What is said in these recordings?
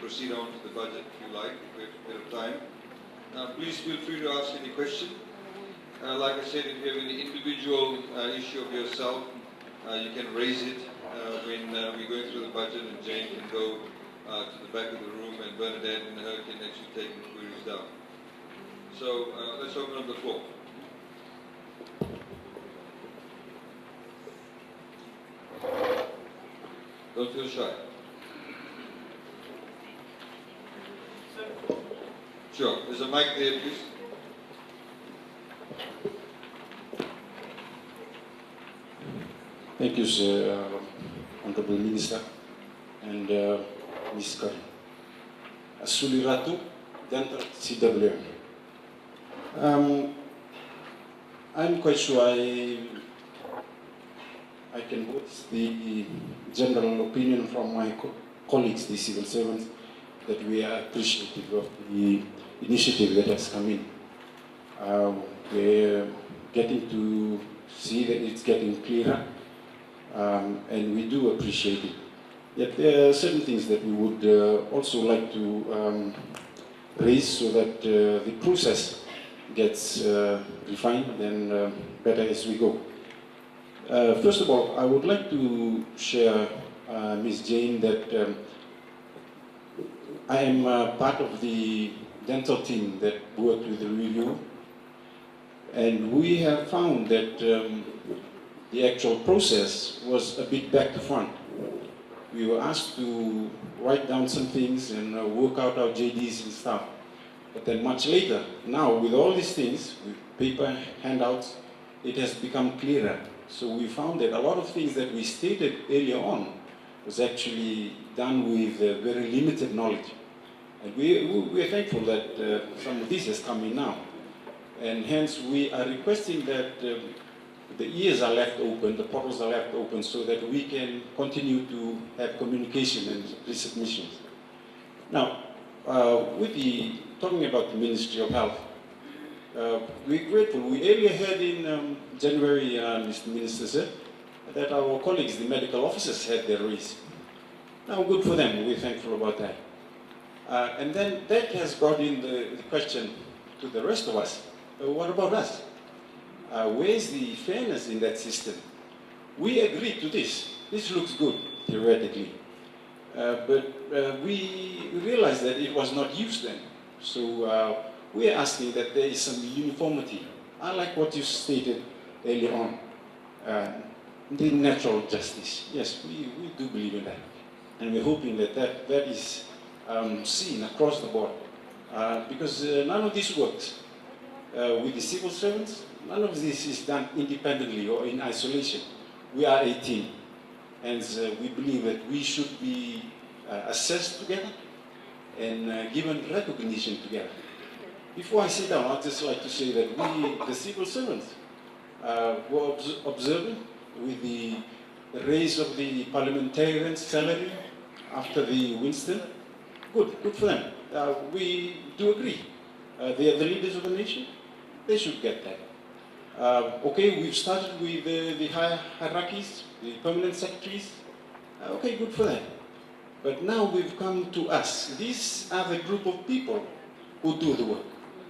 proceed on to the budget if you like, if we have a bit of time. Please feel free to ask any question. Like I said, if you have any individual issue of yourself, you can raise it when we're going through the budget, and Jane can go to the back of the room, and Bernadette and her can actually take the queries down. So let's open up the floor. Don't feel shy. Sure. There's a mic there, please. Thank you, sir, Honorable Minister, and Ms. Kari. Suliratu, Dental CWM. I'm quite sure I can voice the general opinion from my colleagues, the civil servants, that we are appreciative of the initiative that has come in. We're getting to see that it's getting clearer, and we do appreciate it. Yet there are certain things that we would also like to raise so that the process gets refined and better as we go. First of all, I would like to share, Ms. Jane, that I am part of the dental team that worked with the review, and we have found that the actual process was a bit back to front. We were asked to write down some things and work out our JDs and stuff. But then much later, now with all these things, with paper handouts, it has become clearer. So we found that a lot of things that we stated earlier on was actually done with very limited knowledge. And we are thankful that some of this has come in now. And hence we are requesting that the ears are left open, the portals are left open, so that we can continue to have communication and resubmissions. Now, talking about the Ministry of Health, we're grateful. We earlier heard in January, Mr. Minister said, that our colleagues, the medical officers, had their raise. Now, good for them. We're thankful about that. And then that has brought in the question to the rest of us. What about us? Where's the fairness in that system? We agreed to this. This looks good, theoretically. But we realized that it was not used then. So we are asking that there is some uniformity. I like what you stated earlier on. The natural justice. Yes, we do believe in that. And we're hoping that that is seen across the board. Because none of this works. With the civil servants, none of this is done independently or in isolation. We are a team. And we believe that we should be assessed together and given recognition together. Before I sit down, I'd just like to say that we, the civil servants, were observant with the raise of the parliamentarians' salary after the Winston. Good for them. We do agree. They are the leaders of the nation. They should get that. Okay, we've started with the higher hierarchies, the permanent secretaries. Okay, good for them. But now we've come to us. These are the group of people who do the work.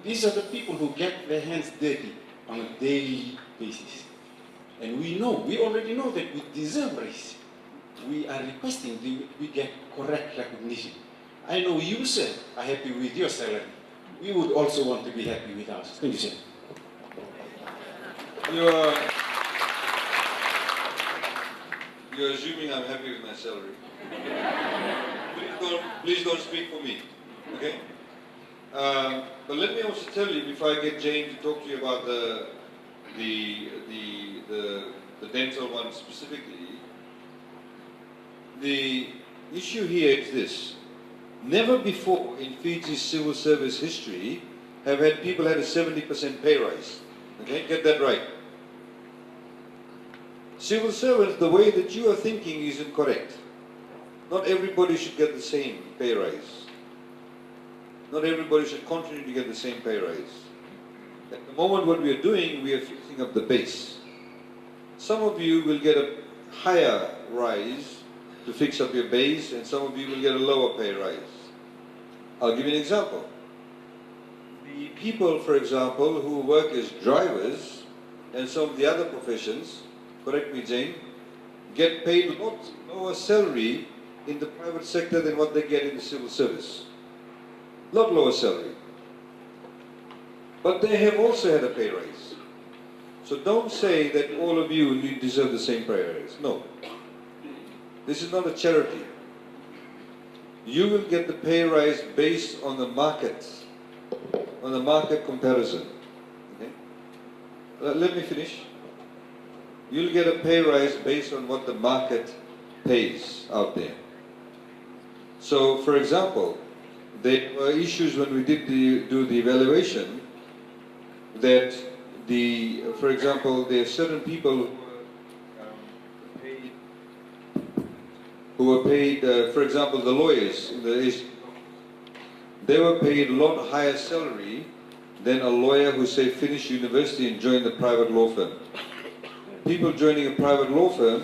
These are the people who get their hands dirty on a daily basis. And we already know that we deserve raise. We are requesting we get correct recognition. I know you, sir, are happy with your salary. We would also want to be happy with ours. Thank you, sir. You're assuming I'm happy with my salary. Please don't speak for me, okay? But let me also tell you, before I get Jane to talk to you about the dental one specifically, the issue here is this. Never before in Fiji's civil service history have people had a 70% pay rise. Okay, get that right. Civil servants, the way that you are thinking is incorrect. Not everybody should get the same pay rise. Not everybody should continue to get the same pay rise. At the moment what we are doing, we are fixing up the base. Some of you will get a higher rise to fix up your base, and some of you will get a lower pay rise. I'll give you an example. The people, for example, who work as drivers and some of the other professions, correct me Jane, get paid a lot lower salary in the private sector than what they get in the civil service. Lot lower salary. But they have also had a pay raise. So don't say that all of you deserve the same pay raise. No. This is not a charity. You will get the pay rise based on the market comparison. Okay? Let me finish. You'll get a pay rise based on what the market pays out there. So, for example, there were issues when we did do the evaluation that for example, there are certain people who were paid, for example, the lawyers, they were paid a lot higher salary than a lawyer who, say, finished university and joined a private law firm. People joining a private law firm,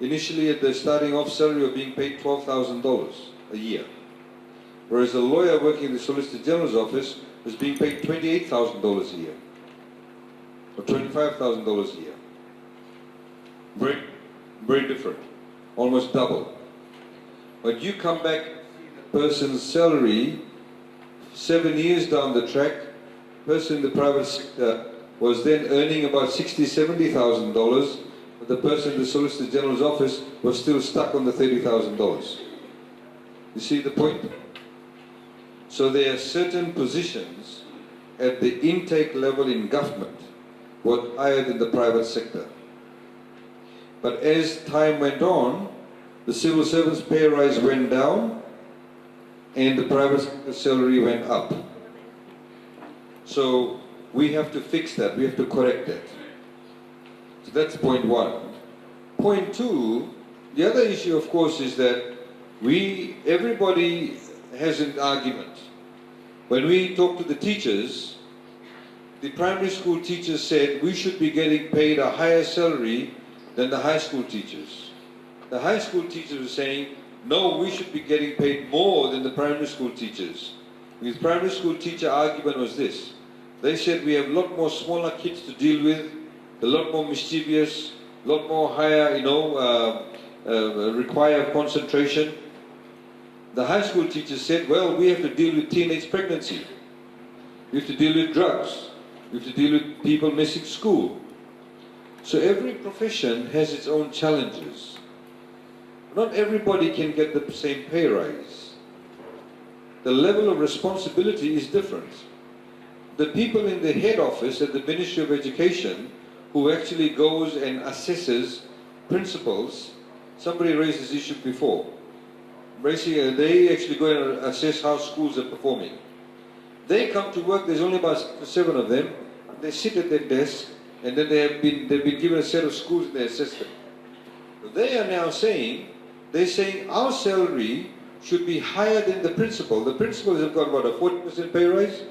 initially at the starting off salary were being paid $12,000 a year. Whereas a lawyer working in the Solicitor General's office was being paid $28,000 a year. Or $25,000 a year. Very, very different. Almost double. But you come back and see the person's salary 7 years down the track, person in the private sector was then earning about $60,000, $70,000, but the person in the Solicitor General's office was still stuck on the $30,000. You see the point? So there are certain positions at the intake level in government were higher than the private sector. But as time went on, the civil servants' pay rise went down and the private sector salary went up. So we have to fix that, we have to correct that. So that's point one. Point two, the other issue of course is that everybody has an argument. When we talk to the teachers, the primary school teachers said we should be getting paid a higher salary than the high school teachers. The high school teachers were saying, no, we should be getting paid more than the primary school teachers. The primary school teacher argument was this. They said we have a lot more smaller kids to deal with, a lot more mischievous, a lot more higher, require concentration. The high school teachers said, well, we have to deal with teenage pregnancy. We have to deal with drugs. We have to deal with people missing school. So every profession has its own challenges. Not everybody can get the same pay rise. The level of responsibility is different. The people in the head office at the Ministry of Education who actually goes and assesses principals, somebody raised this issue before. Basically, they actually go and assess how schools are performing. They come to work, there's only about 7 of them, they sit at their desk, and then they've been given a set of schools in their system. They are now saying, our salary should be higher than the principal. The principals have got about a 40% pay rise?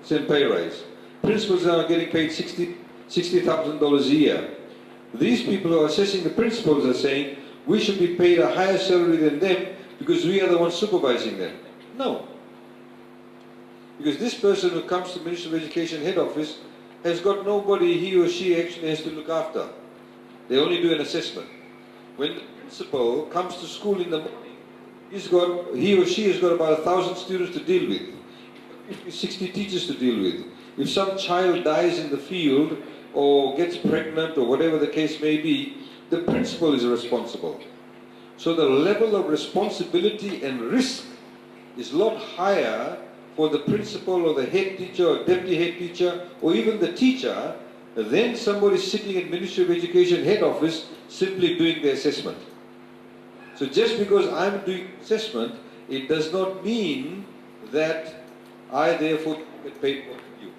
Pay rise. Principals are getting paid $60,000 a year. These people who are assessing the principals are saying, we should be paid a higher salary than them because we are the ones supervising them. No. Because this person who comes to the Ministry of Education head office has got nobody he or she actually has to look after. They only do an assessment. When the principal comes to school in the morning, he or she has got about 1,000 students to deal with, 50, 60 teachers to deal with. If some child dies in the field or gets pregnant or whatever the case may be, the principal is responsible. So the level of responsibility and risk is a lot higher for the principal or the head teacher or deputy head teacher or even the teacher than somebody sitting in Ministry of Education head office simply doing the assessment. So just because I'm doing assessment, it does not mean that I therefore get paid more than you.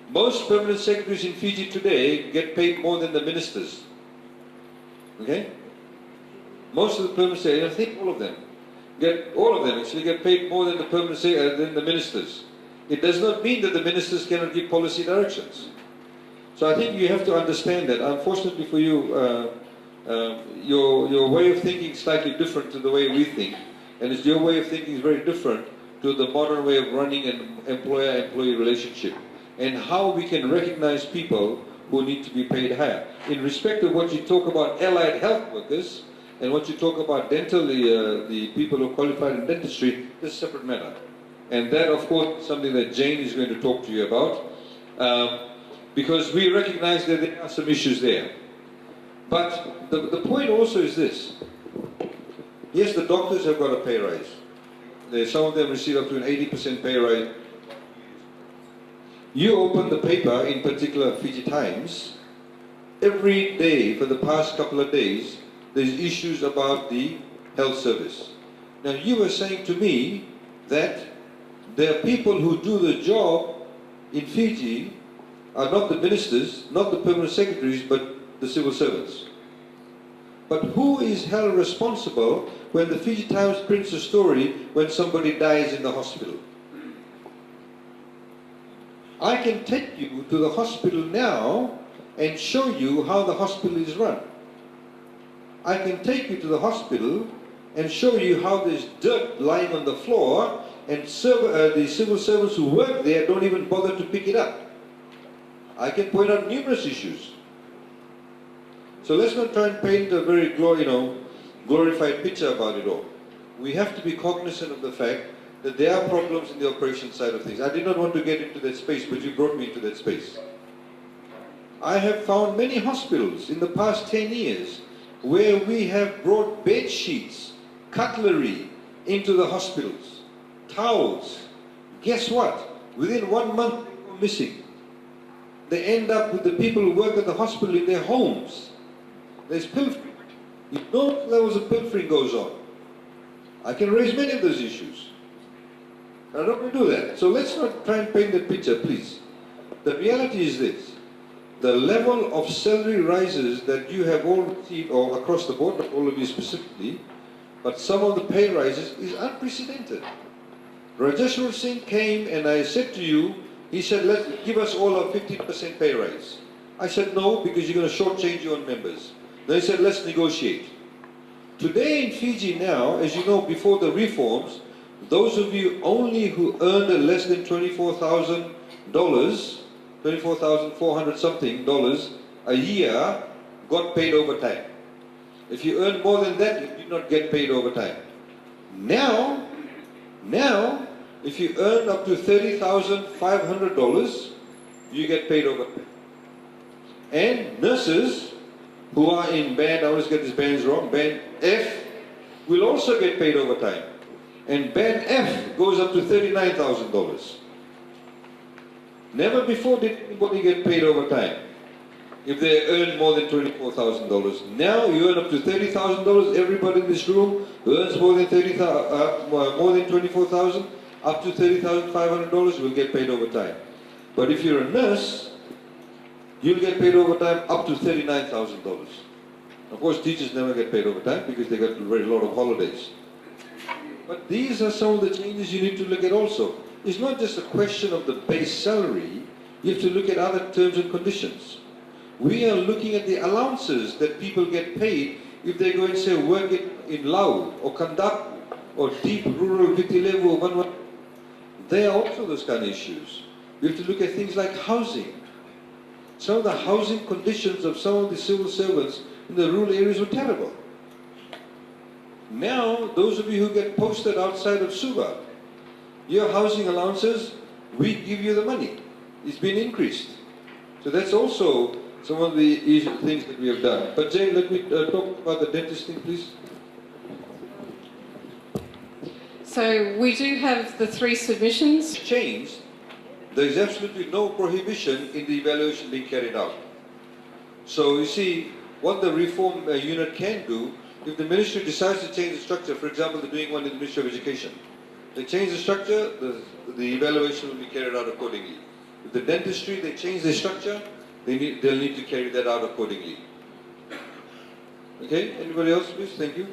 Most permanent secretaries in Fiji today get paid more than the ministers. Okay? Most of the permanent secretaries, I think all of them actually get paid more than the permanent than the ministers. It does not mean that the ministers cannot give policy directions. So I think you have to understand that. Unfortunately for you, your way of thinking is slightly different to the way we think. And it's your way of thinking is very different to the modern way of running an employer-employee relationship. And how we can recognize people who need to be paid higher. In respect of what you talk about allied health workers, and what you talk about dental, the people who are qualified in dentistry, this is a separate matter. And that, of course, is something that Jane is going to talk to you about, because we recognize that there are some issues there. But the point also is this. Yes, the doctors have got a pay rise. Some of them receive up to an 80% pay rise. You open the paper, in particular Fiji Times, every day for the past couple of days, there's issues about the health service. Now you were saying to me that there are people who do the job in Fiji are not the ministers, not the permanent secretaries, but the civil servants. But who is held responsible when the Fiji Times prints a story when somebody dies in the hospital? I can take you to the hospital now and show you how the hospital is run. I can take you to the hospital and show you how there's dirt lying on the floor and the civil servants who work there don't even bother to pick it up. I can point out numerous issues. So let's not try and paint a very glorified picture about it all. We have to be cognizant of the fact that there are problems in the operation side of things. I did not want to get into that space, but you brought me into that space. I have found many hospitals in the past 10 years where we have brought bed sheets, cutlery into the hospitals, towels. Guess what? Within 1 month they go missing. They end up with the people who work at the hospital in their homes. There's pilfering. Enormous levels of pilfering goes on. I can raise many of those issues. I don't want to do that. So let's not try and paint that picture, please. The reality is this. The level of salary rises that you have all received, or across the board, not all of you specifically, but some of the pay rises is unprecedented. Rajeshwar Singh came and I said to you, he said, give us all a 15% pay rise. I said, no, because you're going to shortchange your own members. Then he said, let's negotiate. Today in Fiji now, as you know, before the reforms, those of you only who earn less than $24,000, $24,400 something a year got paid overtime. If you earn more than that, you did not get paid overtime. Now, if you earn up to $30,500, you get paid overtime. And nurses who are in band, I always get these bands wrong, band F, will also get paid overtime. And band F goes up to $39,000. Never before did anybody get paid overtime if they earn more than $24,000. Now you earn up to $30,000. Everybody in this room who earns more than $24,000, up to $30,500 will get paid overtime. But if you're a nurse, you'll get paid overtime up to $39,000. Of course, teachers never get paid overtime because they got a very lot of holidays. But these are some of the changes you need to look at also. It's not just a question of the base salary, you have to look at other terms and conditions. We are looking at the allowances that people get paid if they go and say work in Lau or Kandak or deep rural Vitilevu or Vanwa. They are also those kind of issues. We have to look at things like housing. Some of the housing conditions of some of the civil servants in the rural areas were terrible. Now, those of you who get posted outside of Suva, your housing allowances, we give you the money. It's been increased. So that's also some of the things that we have done. But Jane, let me talk about the dentist thing, please. So we do have the 3 submissions. Changed. There is absolutely no prohibition in the evaluation being carried out. So you see, what the reform unit can do, if the ministry decides to change the structure, for example, they're doing one in the Ministry of Education. They change the structure, the evaluation will be carried out accordingly. If the dentistry, they change the structure, they'll need to carry that out accordingly. Okay, anybody else please? Thank you.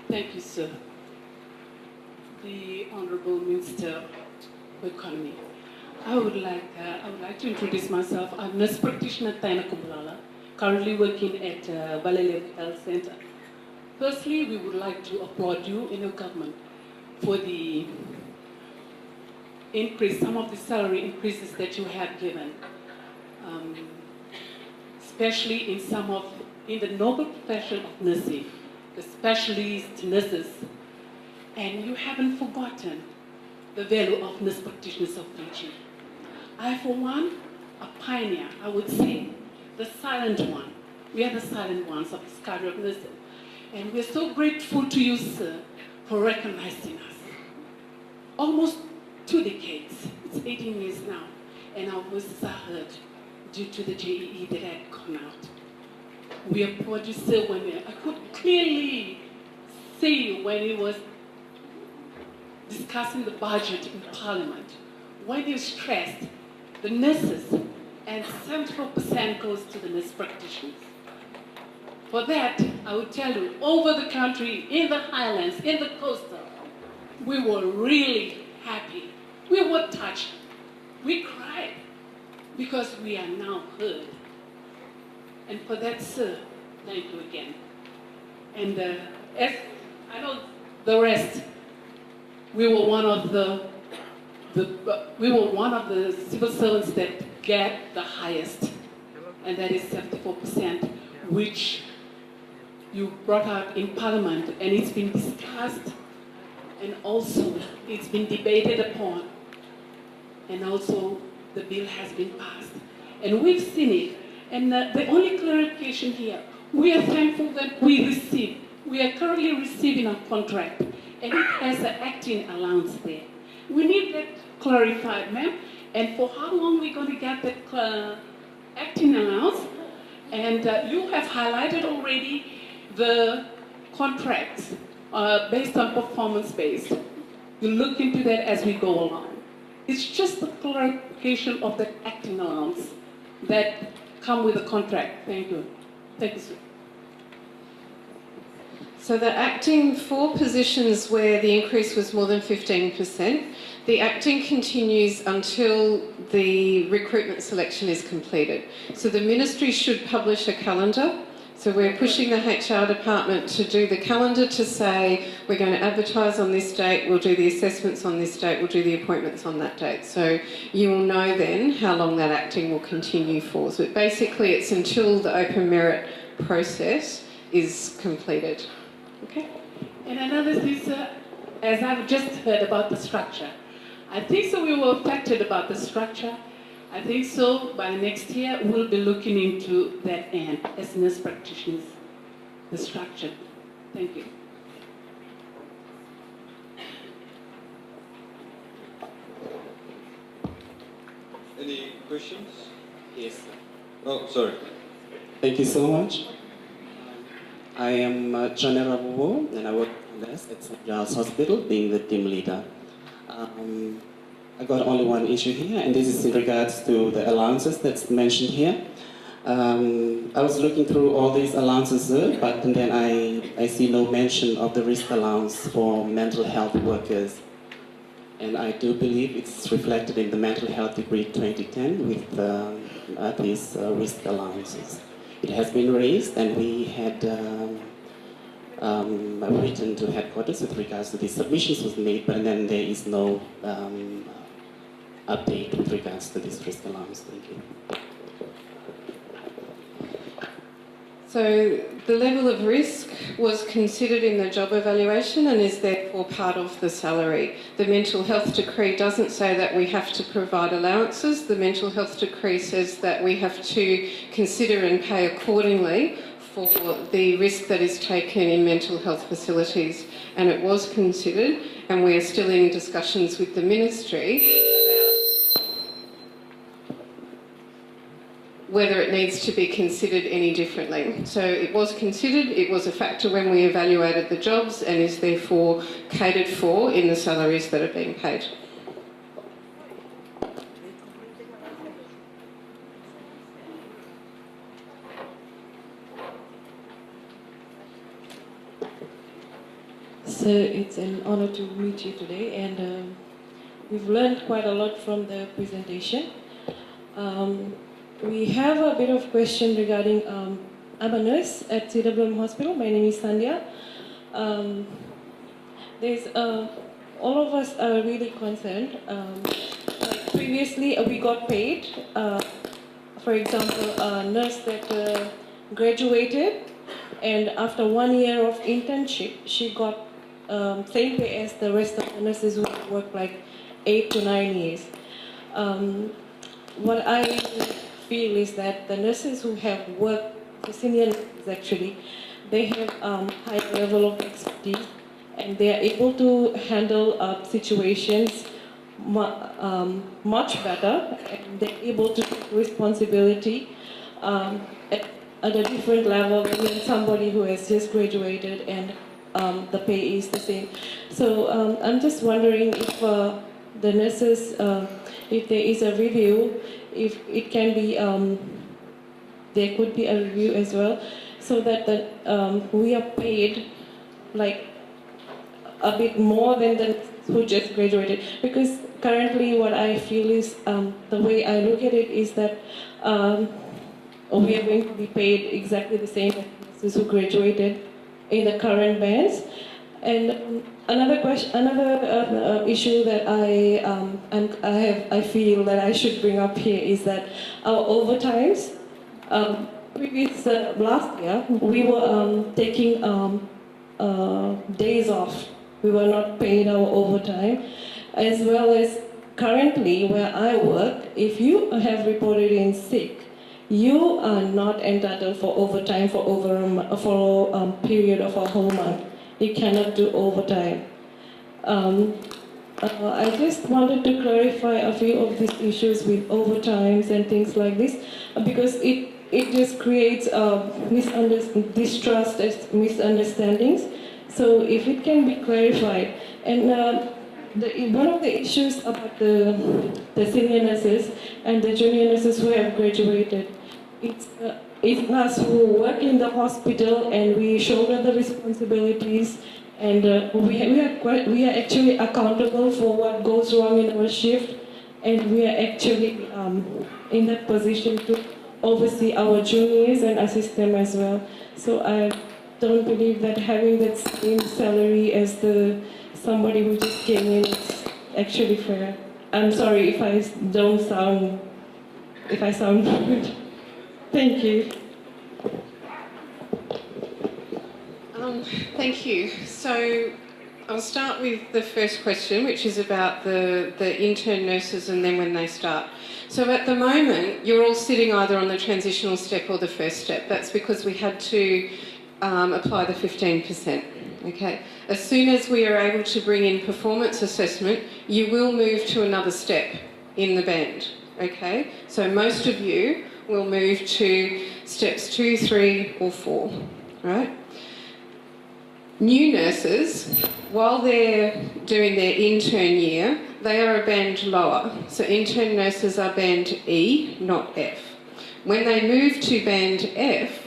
Thank you, sir. The Honorable Minister of Economy. I would like to introduce myself. I'm nurse practitioner Taina Kumbrala, currently working at Balele Health Center. Firstly, we would like to applaud you and your government for the increase, some of the salary increases that you have given, especially in the noble profession of nursing, the specialist nurses, and you haven't forgotten the value of nurse practitioners of Fiji. I, for one, a pioneer, I would say, the silent one. We are the silent ones of this cadre of nursing. And we're so grateful to you, sir, for recognizing us. Almost 2 decades, it's 18 years now, and our voices are heard due to the JEE that had gone out. We applaud you, sir, I could clearly see when he was discussing the budget in Parliament, when you stressed the nurses, and 74% goes to the nurse practitioners. For that, I would tell you, over the country, in the highlands, in the coastal, we were really happy. We were touched. We cried because we are now heard. And for that, sir, thank you again. And as I know the rest, we were one of the civil servants that get the highest, and that is 74%, which you brought out in Parliament, and it's been discussed, and also it's been debated upon, and also the bill has been passed. And we've seen it, and the only clarification here, we are thankful that we are currently receiving a contract, and it has an acting allowance there. We need that clarified, ma'am, and for how long we're going to get that acting allowance, and you have highlighted already the contracts based on performance-based. You look into that as we go along. It's just the clarification of the acting allowance that come with the contract. Thank you. Thank you, sir. So the acting for positions where the increase was more than 15%, the acting continues until the recruitment selection is completed. So the ministry should publish a calendar. So we're pushing the HR department to do the calendar to say, we're going to advertise on this date, we'll do the assessments on this date, we'll do the appointments on that date. So you will know then how long that acting will continue for. So basically it's until the open merit process is completed. Okay? And another thing, sir, as I've just heard about the structure, I think so we were affected about the structure. I think so by next year we'll be looking into that end as nurse practitioners, the structure. Thank you. Any questions? Yes. Oh, sorry. Thank you so much. I am John Rabubo, and I work at St. Giles Hospital, being the team leader. I got only one issue here, and this is in regards to the allowances that's mentioned here. I was looking through all these allowances, but then I see no mention of the risk allowance for mental health workers. And I do believe it's reflected in the Mental Health Decree 2010 with these risk allowances. It has been raised, and we had written to headquarters with regards to these submissions was made, but then there is no update with regards to this risk allowance. Thank you. So the level of risk was considered in the job evaluation and is therefore part of the salary. The mental health decree doesn't say that we have to provide allowances. The mental health decree says that we have to consider and pay accordingly for the risk that is taken in mental health facilities. And it was considered, and we are still in discussions with the ministry whether it needs to be considered any differently. So it was considered, it was a factor when we evaluated the jobs and is therefore catered for in the salaries that are being paid. So it's an honor to meet you today, and we've learned quite a lot from the presentation. We have a bit of question regarding, I'm a nurse at CWM Hospital. My name is Sandhya. Um, there's all of us are really concerned. Like previously, we got paid. For example, a nurse that graduated, and after 1 year of internship, she got same pay as the rest of the nurses who worked like 8 to 9 years. What I feel is that the nurses who have worked, the senior nurses actually, they have high level of expertise and they are able to handle situations much better, and they're able to take responsibility at a different level than somebody who has just graduated and the pay is the same. So I'm just wondering if the nurses, if there is a review, if it can be, there could be a review as well, so that we are paid like a bit more than the who just graduated. Because currently what I feel is, the way I look at it is that we are going to be paid exactly the same as those who graduated in the current bands. And another question, another issue that I feel that I should bring up here is that our overtimes. Last year, we were taking days off. We were not paid our overtime, as well as currently where I work. If you have reported in sick, you are not entitled for overtime for a period of a whole month. You cannot do overtime. I just wanted to clarify a few of these issues with overtimes and things like this, because it just creates distrust and misunderstandings. So if it can be clarified. And one of the issues about the senior nurses and the junior nurses who have graduated, it's us who work in the hospital and we shoulder the responsibilities, and we are actually accountable for what goes wrong in our shift, and we are actually in that position to oversee our juniors and assist them as well. So I don't believe that having that same salary as somebody who just came in is actually fair. I'm sorry if I sound rude. Thank you. Thank you. So I'll start with the first question, which is about the intern nurses and then when they start. So at the moment, you're all sitting either on the transitional step or the first step. That's because we had to apply the 15%. Okay. As soon as we are able to bring in performance assessment, you will move to another step in the band. Okay. So most of you will move to steps 2, 3, or 4. Right. New nurses, while they're doing their intern year, they are a band lower. So intern nurses are band E, not F. When they move to band F,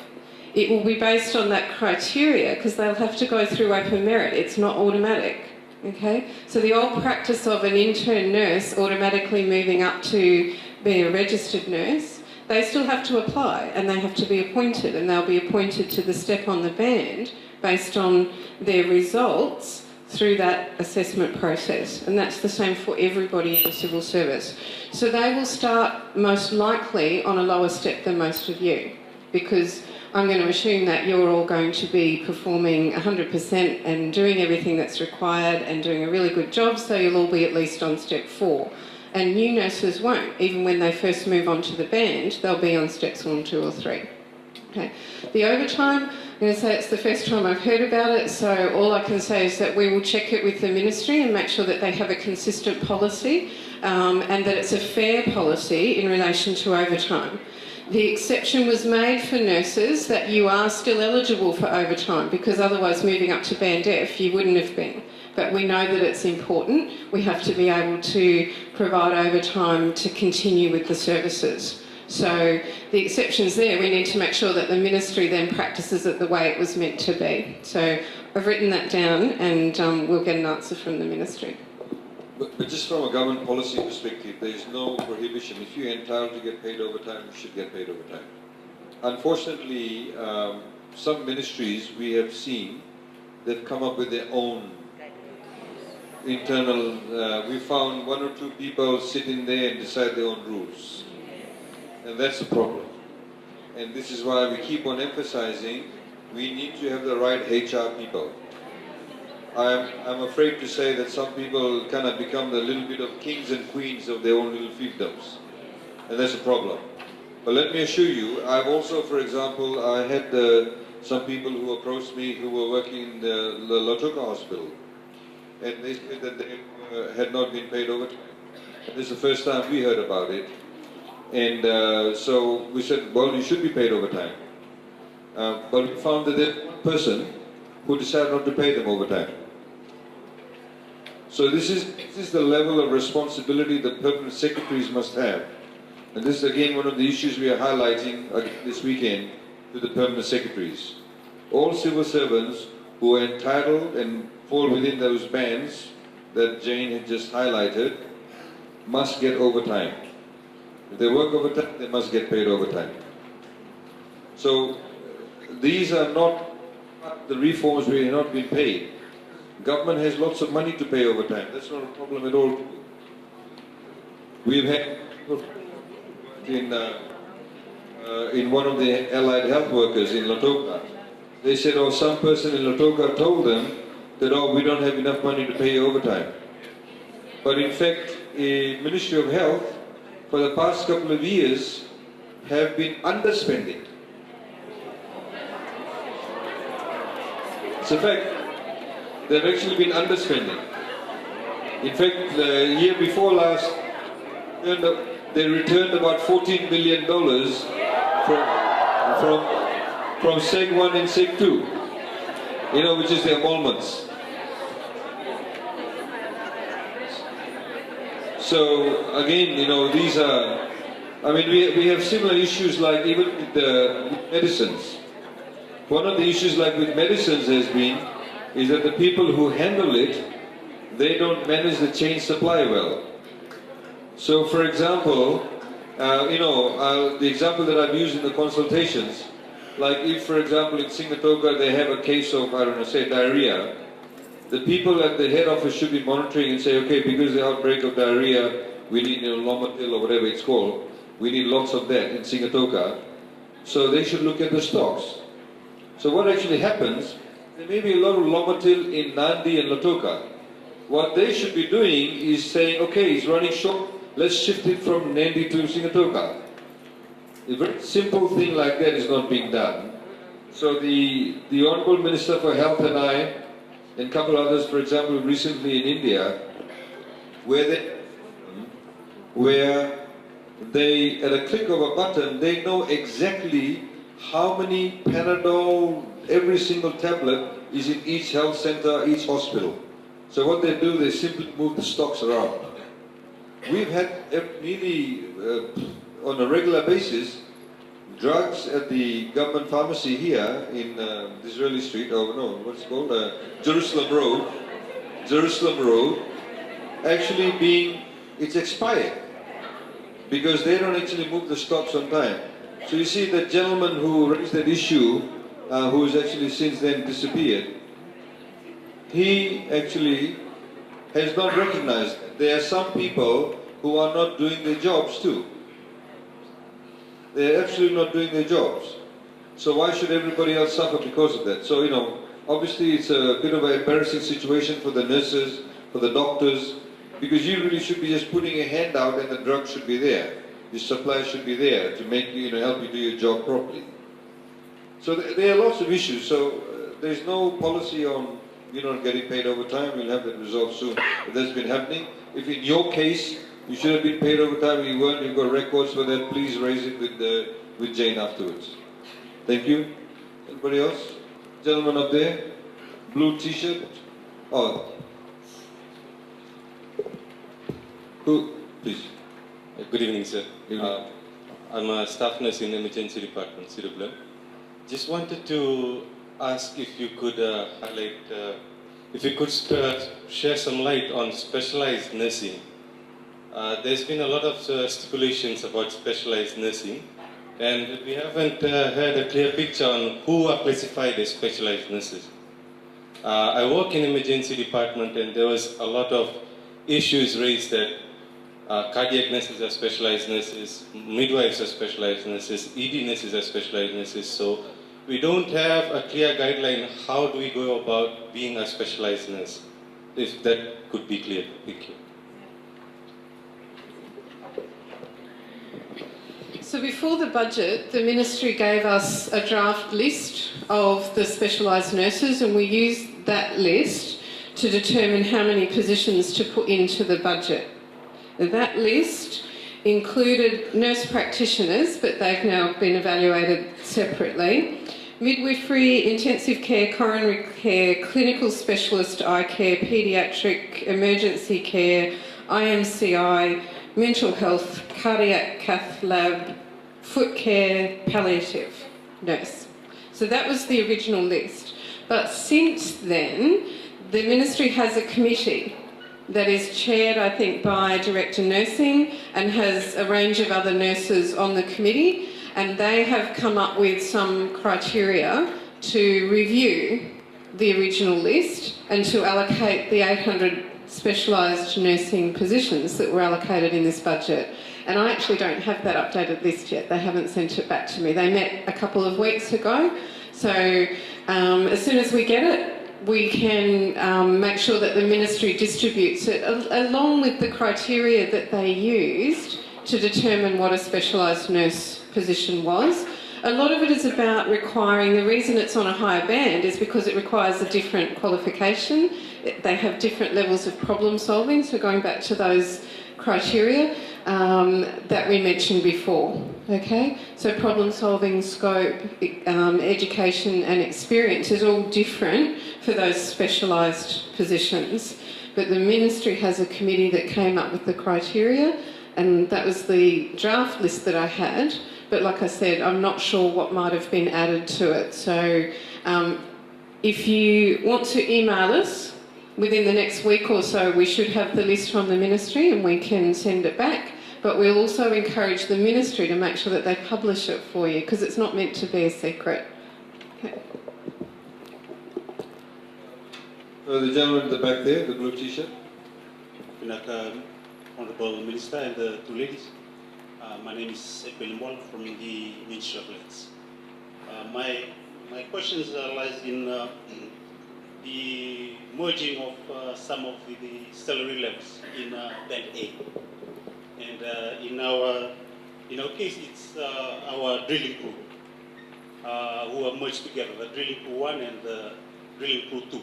it will be based on that criteria because they'll have to go through open merit. It's not automatic. Okay? So the old practice of an intern nurse automatically moving up to be a registered nurse, they still have to apply and they have to be appointed, and they'll be appointed to the step on the band based on their results through that assessment process. And that's the same for everybody in the civil service. So they will start most likely on a lower step than most of you, because I'm going to assume that you're all going to be performing 100% and doing everything that's required and doing a really good job, so you'll all be at least on step 4. And new nurses won't. Even when they first move onto the band, they'll be on steps 1, 2 or 3. Okay. The overtime, I'm going to say it's the first time I've heard about it, so all I can say is that we will check it with the ministry and make sure that they have a consistent policy and that it's a fair policy in relation to overtime. The exception was made for nurses that you are still eligible for overtime, because otherwise moving up to band F you wouldn't have been. But we know that it's important. We have to be able to provide overtime to continue with the services. So the exceptions there, we need to make sure that the ministry then practices it the way it was meant to be. So I've written that down and we'll get an answer from the ministry. But just from a government policy perspective, there is no prohibition. If you're entitled to get paid overtime, you should get paid overtime. Unfortunately, some ministries we have seen they've come up with their own internal, we found 1 or 2 people sitting there and decide their own rules. And that's the problem. And this is why we keep on emphasizing we need to have the right HR people. I'm afraid to say that some people kind of become the little bit of kings and queens of their own little fiefdoms. And that's a problem. But let me assure you, I've also, for example, I had some people who approached me who were working in the Lautoka hospital. And they said that they had not been paid overtime. This is the first time we heard about it. And so we said, well, you should be paid overtime. But we found that there's one person who decided not to pay them overtime. So this is the level of responsibility that permanent secretaries must have. And this is again one of the issues we are highlighting this weekend to the permanent secretaries. All civil servants who are entitled and fall within those bands that Jane had just highlighted must get overtime. If they work overtime, they must get paid overtime. So these are not the reforms we have not been paid. Government has lots of money to pay overtime. That's not a problem at all. We've had in one of the allied health workers in Lautoka. They said, oh, some person in Lautoka told them that, oh, we don't have enough money to pay overtime. But in fact, the Ministry of Health, for the past couple of years, have been underspending. It's a fact. They've actually been underspending. In fact, the year before last, they returned about $14 billion from Seg 1 and Seg 2, which is the emoluments. So again, these are, we have similar issues like even with the medicines. One of the issues like with medicines has been is that the people who handle it, they don't manage the chain supply well. So for example, the example that I've used in the consultations, like if for example in Singatoka they have a case of, I don't know, say diarrhea, the people at the head office should be monitoring and say, okay, because of the outbreak of diarrhea, we need Lomotil or whatever it's called, we need lots of that in Singatoka, so they should look at the stocks. So what actually happens, there may be a lot of Lomotil in Nandi and Lautoka. What they should be doing is saying, okay, it's running short, let's shift it from Nandi to Singatoka. A very simple thing like that is not being done. So the Honourable Minister for Health and I, and a couple others, for example, recently in India, where they, at a click of a button, they know exactly how many Panadol, every single tablet is in each health center, each hospital. So what they do, they simply move the stocks around. We've had nearly, on a regular basis, drugs at the government pharmacy here in Disraeli Street, or no, what's it called? Jerusalem Road, actually being, it's expired because they don't actually move the stocks on time. So you see that gentleman who raised that issue, who has actually since then disappeared, he actually has not recognized that there are some people who are not doing their jobs too. They're absolutely not doing their jobs. So why should everybody else suffer because of that? So, obviously it's a bit of an embarrassing situation for the nurses, for the doctors, because you really should be just putting a hand out and the drug should be there. The supply should be there to make you, help you do your job properly. So there are lots of issues. So there's no policy on getting paid overtime. We'll have that resolved soon. If that's been happening, if in your case you should have been paid overtime and you weren't, you've got records for that, please raise it with Jane afterwards. Thank you. Anybody else? Gentleman up there, blue t-shirt. Oh, who? Please. Good evening, sir. I'm a staff nurse in emergency department, Sirublam. Just wanted to ask if you could highlight, if you could share some light on specialized nursing. There's been a lot of stipulations about specialized nursing, and we haven't had a clear picture on who are classified as specialized nurses. I work in emergency department, and there was a lot of issues raised that cardiac nurses are specialized nurses, midwives are specialized nurses, ED nurses are specialized nurses. So we don't have a clear guideline. How do we go about being a specialized nurse? If that could be clear. Thank you. So before the budget, the ministry gave us a draft list of the specialised nurses, and we used that list to determine how many positions to put into the budget. That list included nurse practitioners, but they've now been evaluated separately, midwifery, intensive care, coronary care, clinical specialist eye care, paediatric, emergency care, IMCI, mental health, cardiac cath lab, foot care, palliative nurse. So that was the original list. But since then, the ministry has a committee that is chaired, I think, by Director Nursing and has a range of other nurses on the committee, and they have come up with some criteria to review the original list and to allocate the 800 specialised nursing positions that were allocated in this budget. And I actually don't have that updated list yet. They haven't sent it back to me. They met a couple of weeks ago. So as soon as we get it, we can make sure that the ministry distributes it along with the criteria that they used to determine what a specialised nurse position was. A lot of it is about requiring, the reason it's on a higher band is because it requires a different qualification. They have different levels of problem solving, so going back to those criteria that we mentioned before. Okay, so problem solving, scope, education and experience is all different for those specialised positions. But the ministry has a committee that came up with the criteria, and that was the draft list that I had. But like I said, I'm not sure what might have been added to it. So if you want to email us within the next week or so, we should have the list from the ministry and we can send it back. But we'll also encourage the ministry to make sure that they publish it for you, because it's not meant to be a secret. Okay. The gentleman in the back there, the blue t-shirt. Honourable Minister and the two ladies. My name is Epelimbol from the Ministry of Lands. My questions lies in the merging of some of the salary levels in Band A. And in our case, it's our drilling crew who are merged together, the drilling crew 1 and the drilling crew 2.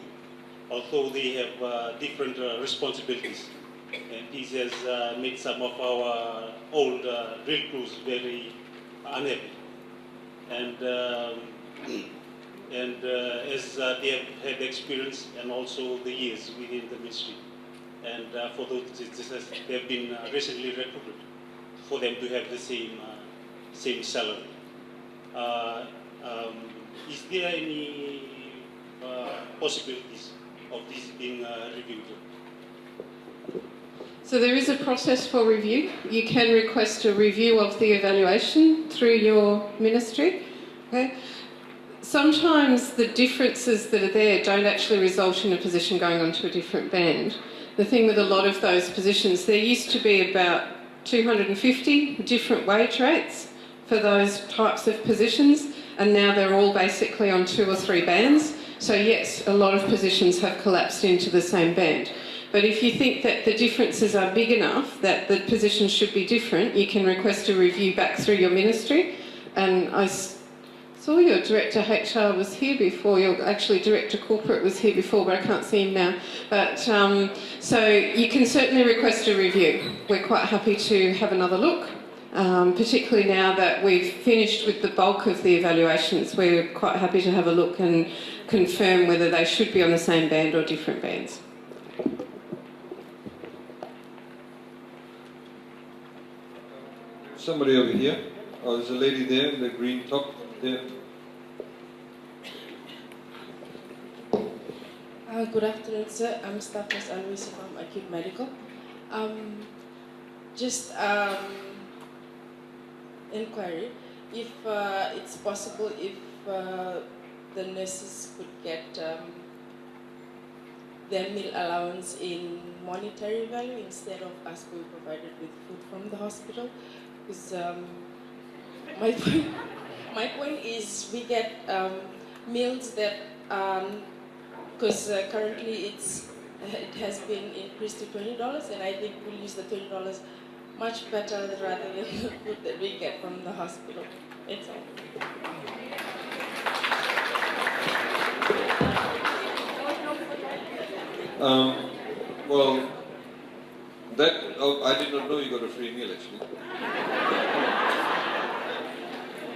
Although they have different responsibilities. And this has made some of our old drill crews very unhappy. And as they have had experience and also the years within the ministry. And for those, they have been recently recruited for them to have the same salary. Is there any possibilities of this being reviewed? So there is a process for review. You can request a review of the evaluation through your ministry. Okay? Sometimes the differences that are there don't actually result in a position going on to a different band. The thing with a lot of those positions, there used to be about 250 different wage rates for those types of positions, and now they're all basically on 2 or 3 bands. So yes, a lot of positions have collapsed into the same band. But if you think that the differences are big enough that the positions should be different, you can request a review back through your ministry. And I saw your Director HR was here before, your actually Director Corporate was here before, but I can't see him now. But so you can certainly request a review. We're quite happy to have another look, particularly now that we've finished with the bulk of the evaluations. We're quite happy to have a look and confirm whether they should be on the same band or different bands. Somebody over here. Oh, there's a lady there in the green top there. Good afternoon, sir. I'm Staff Nurse Anwisi from Acute Medical. Just inquiry, if it's possible if the nurses could get their meal allowance in monetary value instead of us being provided with food from the hospital. Because my point, my point is we get meals that, because currently it has been increased to $20, and I think we'll use the $20 much better rather than the food that we get from the hospital. It's all. Well, I did not know you got a free meal actually.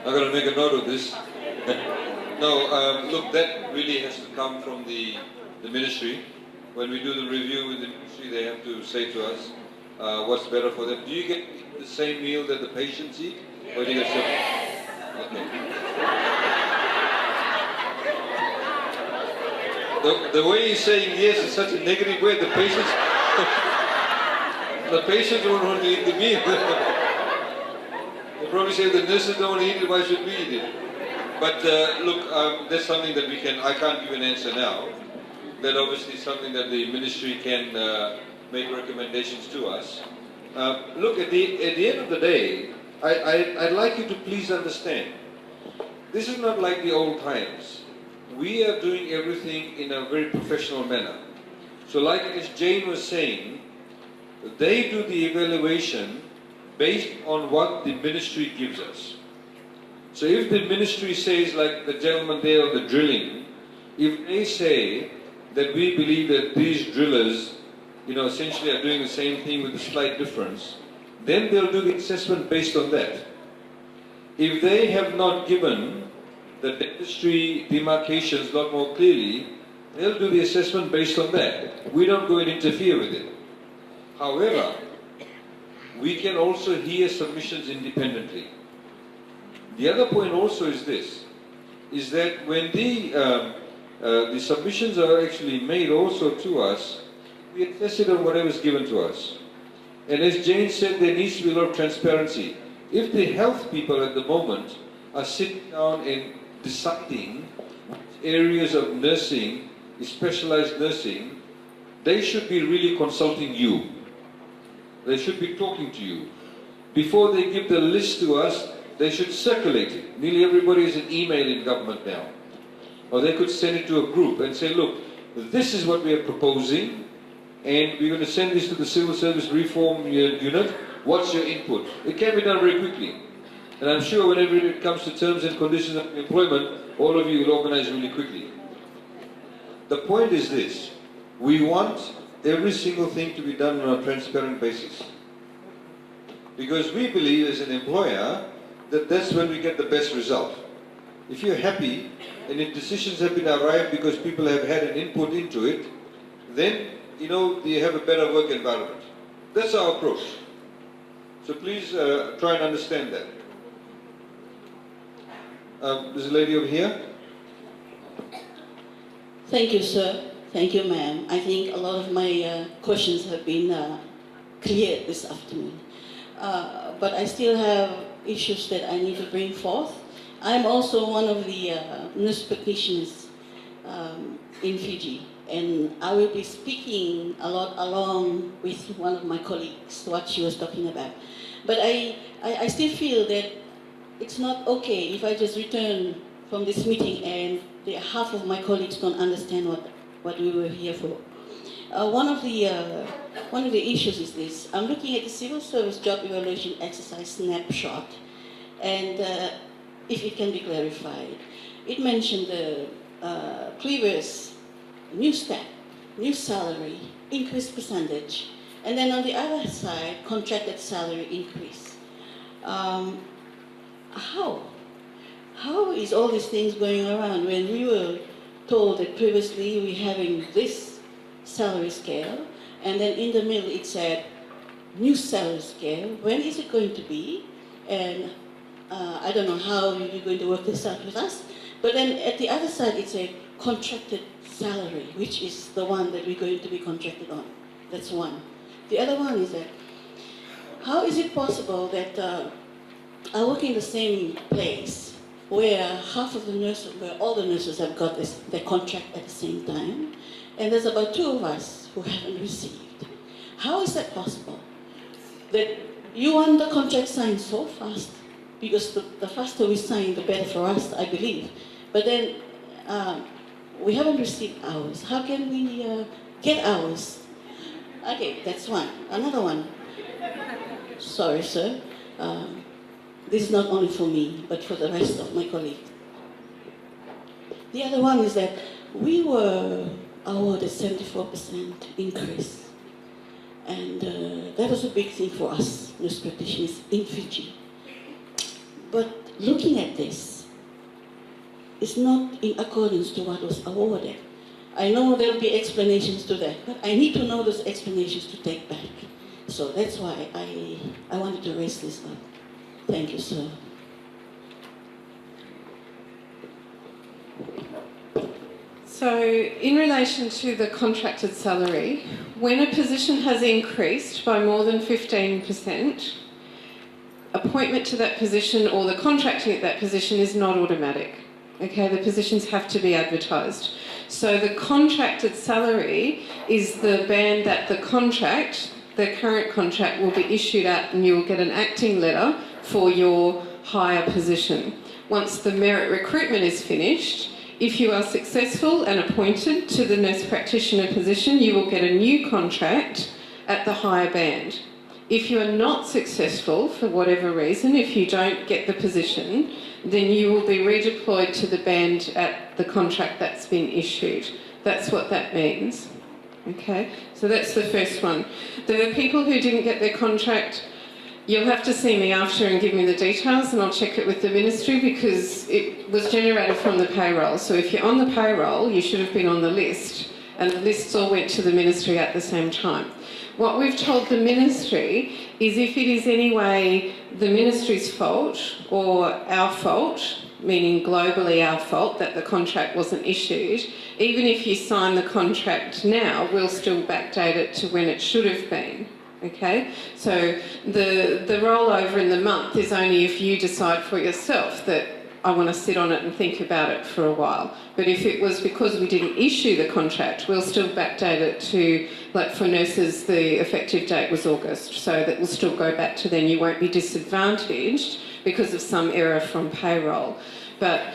I'm going to make a note of this. No, look, that really has to come from the ministry. When we do the review with the ministry, they have to say to us what's better for them. Do you get the same meal that the patients eat? Or do you get separate? Okay. The way he's saying yes is such a negative way. The patients don't want to eat the meal. They probably say the nurses don't want to eat it. Why should we eat it? But look, that's something that I can't give an answer now. That obviously is something that the ministry can make recommendations to us. Look, at the end of the day, I'd like you to please understand. This is not like the old times. We are doing everything in a very professional manner. So like as Jane was saying, they do the evaluation based on what the ministry gives us. So if the ministry says, like the gentleman there on the drilling, if they say that we believe that these drillers, essentially are doing the same thing with a slight difference, then they'll do the assessment based on that. If they have not given the dentistry demarcations a lot more clearly, they'll do the assessment based on that. We don't go and interfere with it. However, we can also hear submissions independently. The other point also is this, is that when the submissions are actually made also to us, we assess it on whatever is given to us. And as Jane said, there needs to be a lot of transparency. If the health people at the moment are sitting down and deciding which areas of nursing, specialized nursing, they should be really consulting you. They should be talking to you. Before they give the list to us, they should circulate it. Nearly everybody has an email in government now. Or they could send it to a group and say, look, this is what we are proposing, and we're going to send this to the Civil Service Reform Unit. What's your input? It can be done very quickly. And I'm sure whenever it comes to terms and conditions of employment, all of you will organize really quickly. The point is this. We want every single thing to be done on a transparent basis. Because we believe as an employer that that's when we get the best result. If you're happy and if decisions have been arrived because people have had an input into it, then you have a better work environment. That's our approach. So please try and understand that. There's a lady over here. Thank you, sir. Thank you, ma'am. I think a lot of my questions have been cleared this afternoon. But I still have issues that I need to bring forth. I'm also one of the nurse practitioners in Fiji, and I will be speaking a lot along with one of my colleagues, what she was talking about. But I still feel that it's not okay if I just return from this meeting and half of my colleagues don't understand what we were here for. One of the issues is this. I'm looking at the Civil Service Job Evaluation Exercise snapshot, and if it can be clarified, it mentioned the previous new step, new salary, increased percentage, and then on the other side, contracted salary increase. How is all these things going around when we were told that previously we're having this salary scale, and then in the middle it said new salary scale? When is it going to be? And I don't know how you're going to work this out with us, but then at the other side it said contracted salary, which is the one that we're going to be contracted on. That's one. The other one is that how is it possible that I work in the same place where where all the nurses have got their contract at the same time, and there's about 2 of us who haven't received. How is that possible? That you want the contract signed so fast, because the faster we sign, the better for us, I believe. But then we haven't received ours. How can we get ours? Okay, that's one. Another one. Sorry, sir. This is not only for me, but for the rest of my colleagues. The other one is that we were awarded 74% increase. And that was a big thing for us, nurse practitioners in Fiji. But looking at this, it's not in accordance to what was awarded. I know there'll be explanations to that, but I need to know those explanations to take back. So that's why I wanted to raise this up. Thank you, sir. So, in relation to the contracted salary, when a position has increased by more than 15%, appointment to that position or the contracting at that position is not automatic. Okay, the positions have to be advertised. So the contracted salary is the band that the current contract will be issued at, and you will get an acting letter for your higher position. Once the merit recruitment is finished, if you are successful and appointed to the nurse practitioner position, you will get a new contract at the higher band. If you are not successful for whatever reason, if you don't get the position, then you will be redeployed to the band at the contract that's been issued. That's what that means. Okay, so that's the first one. The people who didn't get their contract, you'll have to see me after and give me the details, and I'll check it with the ministry, because it was generated from the payroll. So if you're on the payroll, you should have been on the list, and the lists all went to the ministry at the same time. What we've told the ministry is if it is any way the ministry's fault or our fault, meaning globally our fault that the contract wasn't issued, even if you sign the contract now, we'll still backdate it to when it should have been. Okay, so the rollover in the month is only if you decide for yourself that I want to sit on it and think about it for a while. But if it was because we didn't issue the contract, we'll still backdate it to, like for nurses, the effective date was August, so that will still go back to then. You won't be disadvantaged because of some error from payroll. But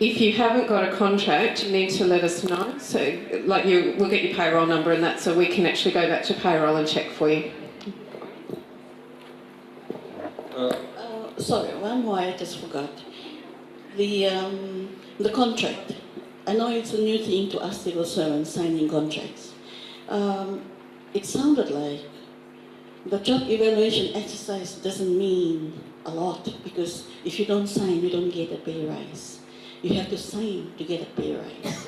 if you haven't got a contract, you need to let us know. So, like, we'll get your payroll number and that, so we can actually go back to payroll and check for you. Sorry, one more I just forgot. The contract. I know it's a new thing to us civil servants signing contracts. It sounded like the job evaluation exercise doesn't mean a lot, because if you don't sign, you don't get a pay rise. You have to sign to get a pay rise.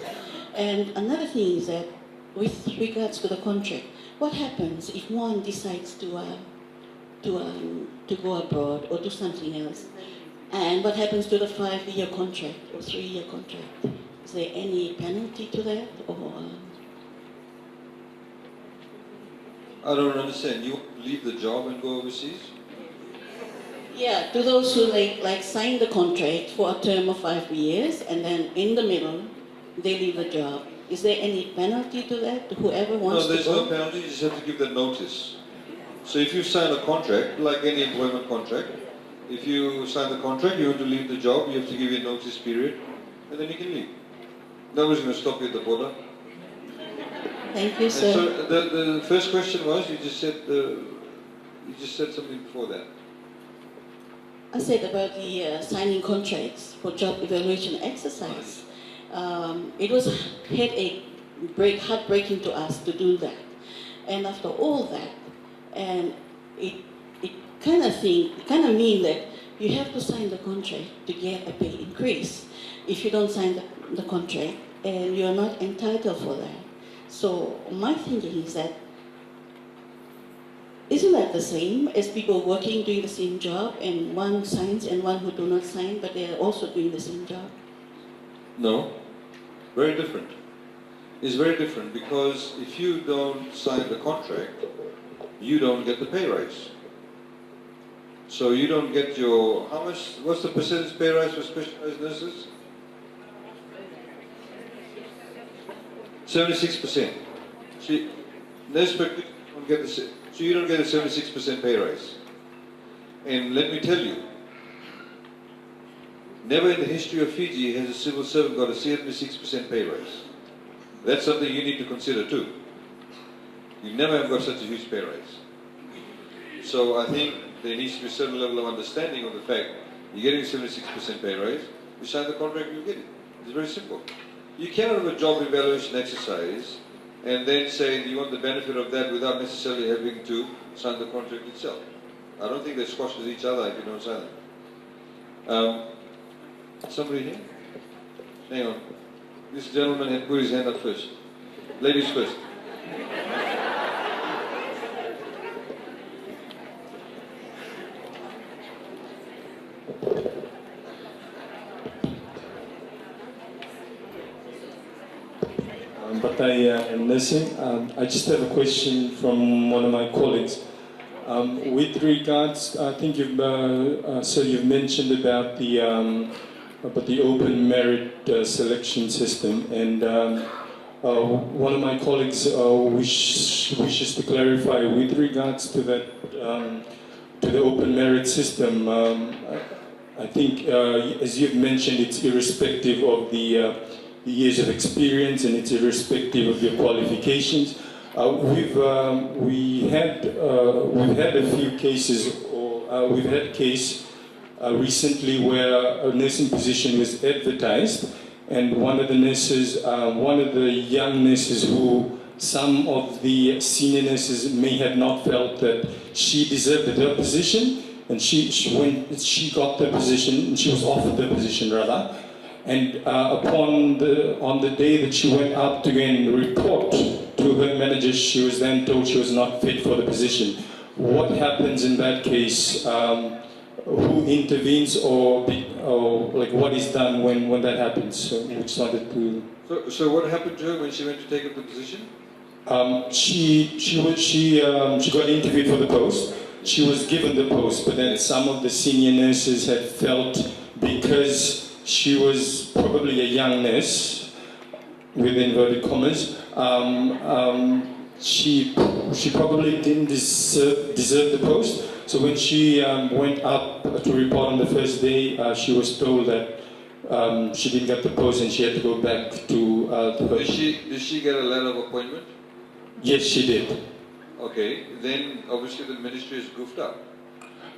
And another thing is that with regards to the contract, what happens if one decides to go abroad or do something else? And what happens to the 5-year contract or 3-year contract? Is there any penalty to that, or? I don't understand. You leave the job and go overseas? Yeah, to those who like sign the contract for a term of 5 years, and then in the middle they leave the job. Is there any penalty to that, to whoever wants to go? No, there's no penalty. You just have to give them notice. So if you sign a contract, like any employment contract, if you sign the contract, you have to leave the job, you have to give a notice period, and then you can leave. Nobody's going to stop you at the border. Thank you, sir. And so the first question was, you just said something before that. I said about the signing contracts for job evaluation exercise. It was heartbreaking to us to do that. And after all that, and it kind of mean that you have to sign the contract to get a pay increase. If you don't sign the contract, and you're not entitled for that. So my thinking is that, isn't that the same as people working, doing the same job, and one signs and one who do not sign, but they are also doing the same job? No, very different. It's very different, because if you don't sign the contract, you don't get the pay rise. So you don't get your, how much, what's the percentage pay rise for specialized nurses? 76%. See, nurse practitioners don't get the, so you don't get a 76% pay rise. And let me tell you, never in the history of Fiji has a civil servant got a 76% pay rise. That's something you need to consider too. You never have got such a huge pay rise. So I think there needs to be a certain level of understanding of the fact you're getting a 76% pay rise, you sign the contract, you get it. It's very simple. You cannot have a job evaluation exercise and then say you want the benefit of that without necessarily having to sign the contract itself. I don't think they squash with each other if you don't sign them. Somebody here? Hang on. This gentleman had put his hand up first. Ladies first. But I am nursing. I just have a question from one of my colleagues. With regards, I think you've, so you've mentioned about the open merit selection system, and one of my colleagues wishes to clarify with regards to that, to the open merit system. I think, as you've mentioned, it's irrespective of the years of experience, and it's irrespective of your qualifications. We've had a few cases, or we've had a case recently where a nursing position was advertised, and one of the nurses, one of the young nurses who some of the senior nurses may have not felt that she deserved her position, and she got the position, and she was offered the position rather. And on the day that she went out to again report to her manager, she was then told she was not fit for the position. What happens in that case? Who intervenes, or like what is done when that happens? So we just wanted to. So what happened to her when she went to take up the position? She got interviewed for the post. She was given the post, but then some of the senior nurses had felt because she was probably a young nurse, with inverted commas, she probably didn't deserve the post. So when she went up to report on the first day, she was told that she didn't get the post and she had to go back to her. Did she get a letter of appointment? Yes, she did. Okay, then obviously the ministry is goofed up.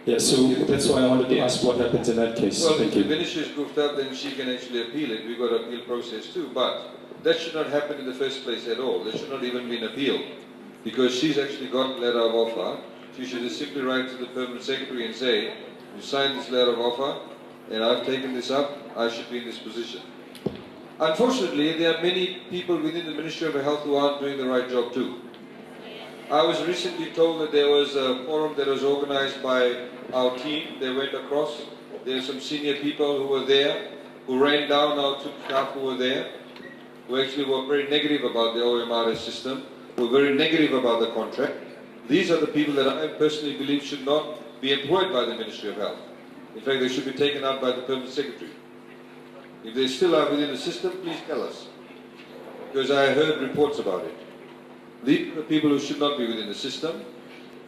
Yeah, so that's why I wanted to ask what happens in that case. Well, Thank if you. the ministry is goofed up, then she can actually appeal it. We've got an appeal process too, but that should not happen in the first place at all. There should not even be an appeal, because she's actually got a letter of offer. She should just simply write to the permanent secretary and say, you signed this letter of offer, and I've taken this up, I should be in this position. Unfortunately, there are many people within the Ministry of Health who aren't doing the right job too. I was recently told that there was a forum that was organized by our team. They went across. There were some senior people who were there, who ran down our two staff who were there, who actually were very negative about the OMRS system, were very negative about the contract. These are the people that I personally believe should not be employed by the Ministry of Health. In fact, they should be taken out by the Permanent Secretary. If they still are within the system, please tell us, because I heard reports about it. These are the people who should not be within the system.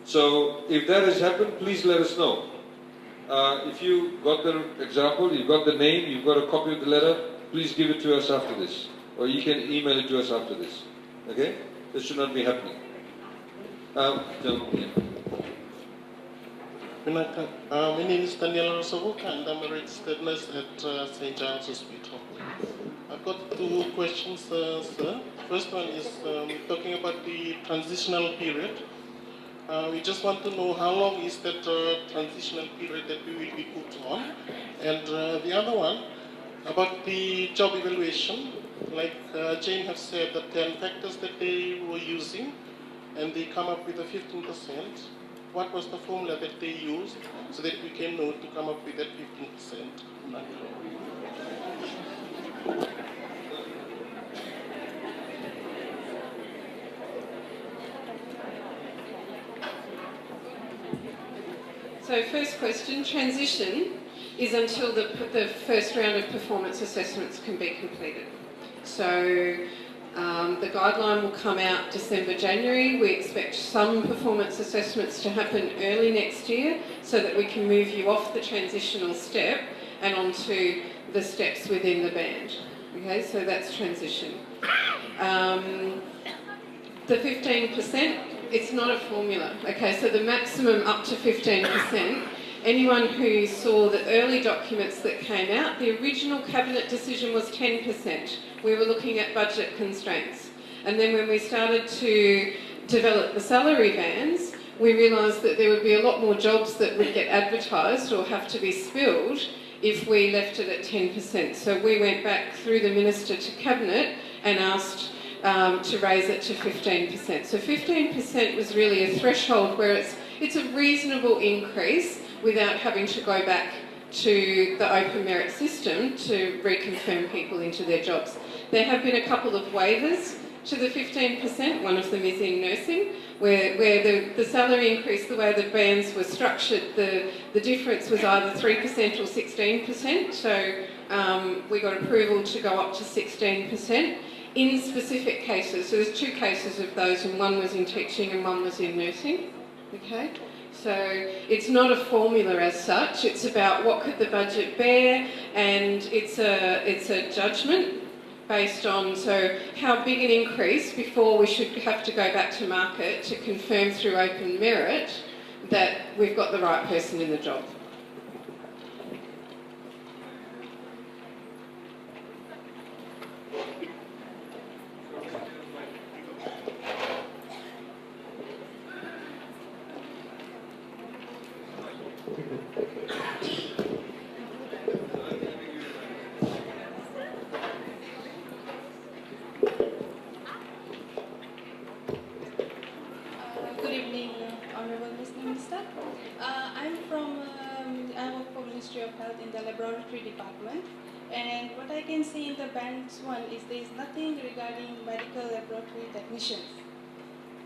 So if that has happened, please let us know. If you got the example, you've got the name, you've got a copy of the letter, please give it to us after this. Or you can email it to us after this. Okay? This should not be happening. My name is Daniel Rosovoka, and I'm a registered nurse at St. John's Hospital. I've got two questions, sir. First one is talking about the transitional period. We just want to know how long is that transitional period that we will be put on. And the other one, about the job evaluation, like Jane has said, the 10 factors that they were using, and they come up with a 15%. What was the formula that they used so that we can know to come up with that 15%? So first question, transition is until the first round of performance assessments can be completed. So the guideline will come out December, January. We expect some performance assessments to happen early next year so that we can move you off the transitional step and onto the steps within the band. Okay, so that's transition. The 15%, it's not a formula. Okay, so the maximum up to 15%, anyone who saw the early documents that came out, the original cabinet decision was 10%. We were looking at budget constraints. And then when we started to develop the salary bands, we realised that there would be a lot more jobs that would get advertised or have to be spilled if we left it at 10%. So we went back through the Minister to Cabinet and asked to raise it to 15%. So 15% was really a threshold where it's a reasonable increase without having to go back to the open merit system to reconfirm people into their jobs. There have been a couple of waivers to the 15%. One of them is in nursing, where the salary increase, the way the bands were structured, the difference was either 3% or 16%. So we got approval to go up to 16% in specific cases. So there's two cases of those, and one was in teaching and one was in nursing. Okay. So it's not a formula as such, it's about what could the budget bear, and it's a judgment based on how big an increase before we should have to go back to market to confirm through open merit that we've got the right person in the job. Good evening, Honourable Mr. Minister. I'm from I work for Ministry of Health in the laboratory department, and what I can see in the band 1 is there is nothing regarding medical laboratory technicians.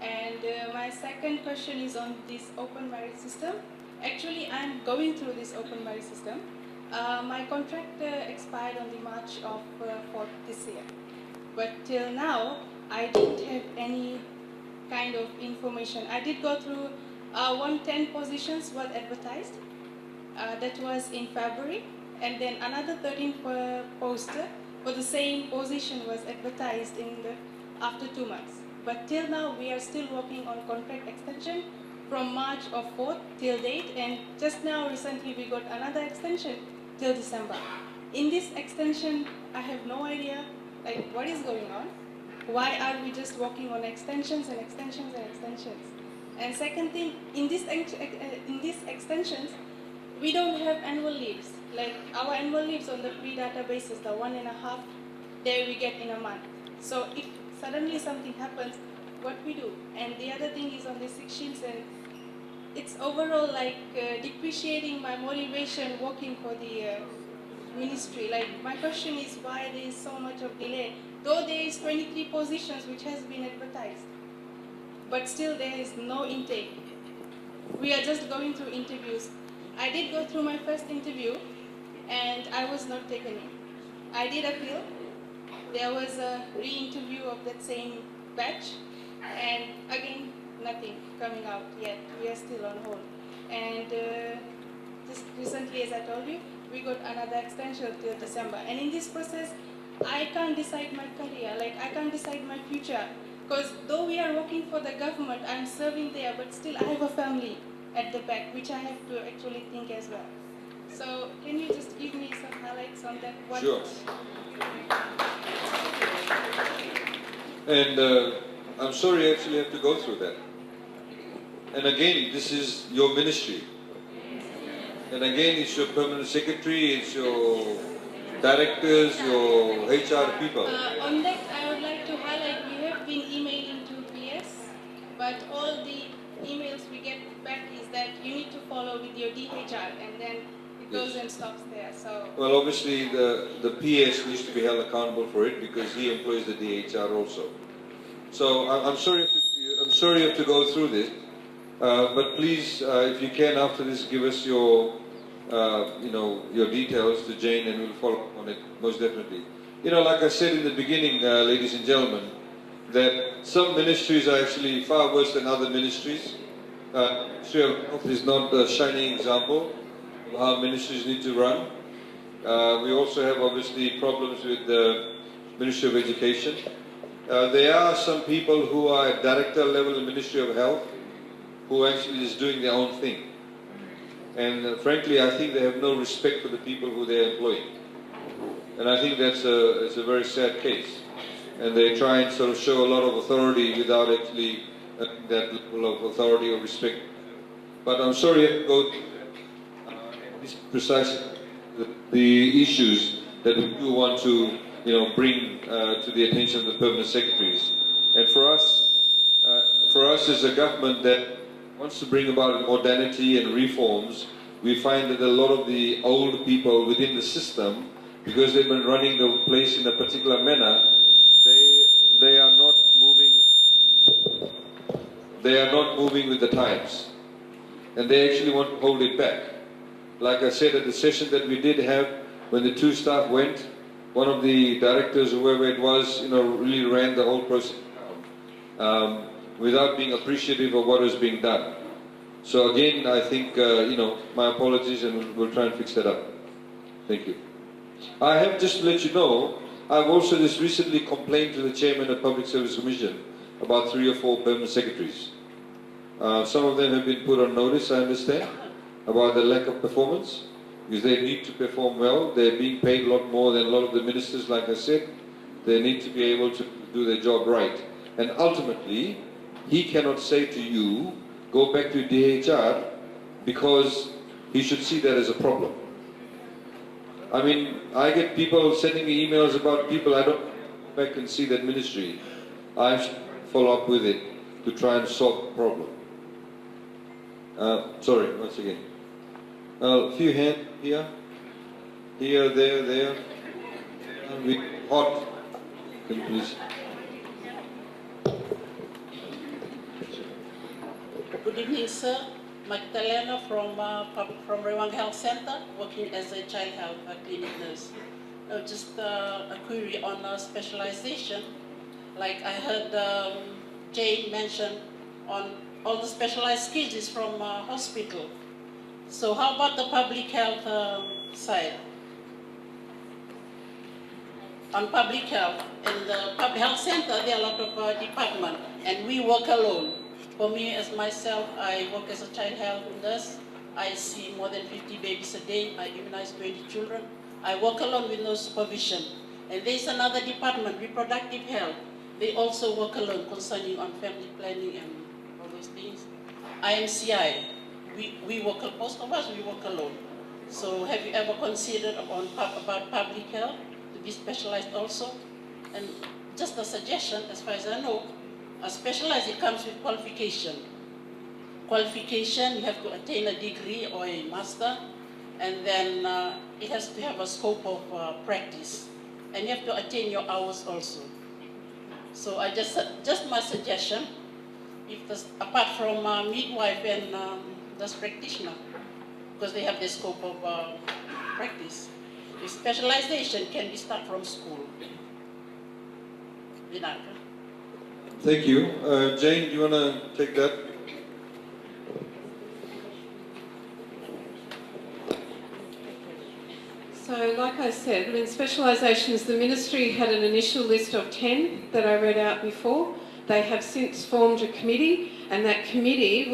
And my second question is on this open merit system. Actually, I'm going through this open merit system. My contract expired on the March of for this year, but till now I didn't have any kind of information. I did go through 110 positions were advertised. That was in February, and then another 13 poster for the same position was advertised after 2 months. But till now we are still working on contract extension from March of 4th till date, and just now recently we got another extension till December. In this extension, I have no idea like what is going on. Why are we just working on extensions and extensions and extensions? And second thing, in these extensions, we don't have annual leaves. Like our annual leaves on the pre-databases, the 1.5 day we get in a month. So if suddenly something happens, what we do? And the other thing is on the 6 shifts, and it's overall like depreciating my motivation working for the ministry. Like my question is why there is so much of delay, though there is 23 positions which has been advertised, but still there is no intake. We are just going through interviews. I did go through my first interview and I was not taken in. I did appeal. There was a re-interview of that same batch, and again nothing coming out yet. We are still on hold. And just recently, as I told you, we got another extension till December. And in this process, I can't decide my career, like I can't decide my future. Because though we are working for the government, I'm serving there, but still I have a family at the back, which I have to actually think as well. So can you just give me some highlights on that? Sure. And I'm sorry you actually have to go through that. And again, this is your ministry. And again, it's your permanent secretary, it's your directors, your HR people. On that, I would like to highlight, we have been emailing to PS, but all the emails we get back is that you need to follow with your DHR, and then it goes and stops there. So. Well, obviously the PS needs to be held accountable for it because he employs the DHR also. So I'm sorry you have to go through this. But please, if you can, after this, give us your, your details to Jane, and we'll follow up on it most definitely. Like I said in the beginning, ladies and gentlemen, that some ministries are actually far worse than other ministries. Ministry of Health is not a shining example of how ministries need to run. We also have obviously problems with the Ministry of Education. There are some people who are at director level in the Ministry of Health who actually is doing their own thing. And frankly, I think they have no respect for the people who they are employing. And I think it's a very sad case. And they try and sort of show a lot of authority without actually that level of authority or respect. But I'm sorry I have to go these precise the issues that we do want to bring to the attention of the permanent secretaries. And for us as a government that wants to bring about modernity and reforms, we find that a lot of the old people within the system, because they've been running the place in a particular manner, they are not moving with the times, and they actually want to hold it back. Like I said, at the session that we did have, when the two staff went, one of the directors, or whoever it was, really ran the whole process down, without being appreciative of what was being done. So again, I think, my apologies, and we'll try and fix that up. Thank you. I have just to let you know, I've also just recently complained to the Chairman of Public Service Commission about 3 or 4 permanent secretaries. Some of them have been put on notice, I understand, about the lack of performance, because they need to perform well. They're being paid a lot more than a lot of the ministers, like I said. They need to be able to do their job right. And ultimately, he cannot say to you, go back to DHR, because he should see that as a problem. I mean, I get people sending me emails about people, I don't go back and see that ministry. I should follow up with it to try and solve the problem. Sorry, once again. A few hands here, there. Hot, can you please? Good evening, sir. Magdalena from Rewang Health Center, working as a child health clinic nurse. Just a query on specialization. Like I heard Jane mention on all the specialized skills is from hospital. So how about the public health side? On public health, in the public health center, there are a lot of departments, and we work alone. For me, as myself, I work as a child health nurse. I see more than 50 babies a day. I immunize 20 children. I work alone with no supervision. And there's another department, reproductive health. They also work alone concerning on family planning and all those things. IMCI, we work, most of us, we work alone. So have you ever considered about public health to be specialized also? And just a suggestion, as far as I know, a specialized, it comes with qualification. Qualification, you have to attain a degree or a master, and then it has to have a scope of practice. And you have to attain your hours also. So I just my suggestion, if apart from midwife and nurse practitioner, because they have the scope of practice, if specialization can be started from school. Thank you. Jane, do you want to take that? So, like I said, in specialisations, the Ministry had an initial list of 10 that I read out before. They have since formed a committee, and that committee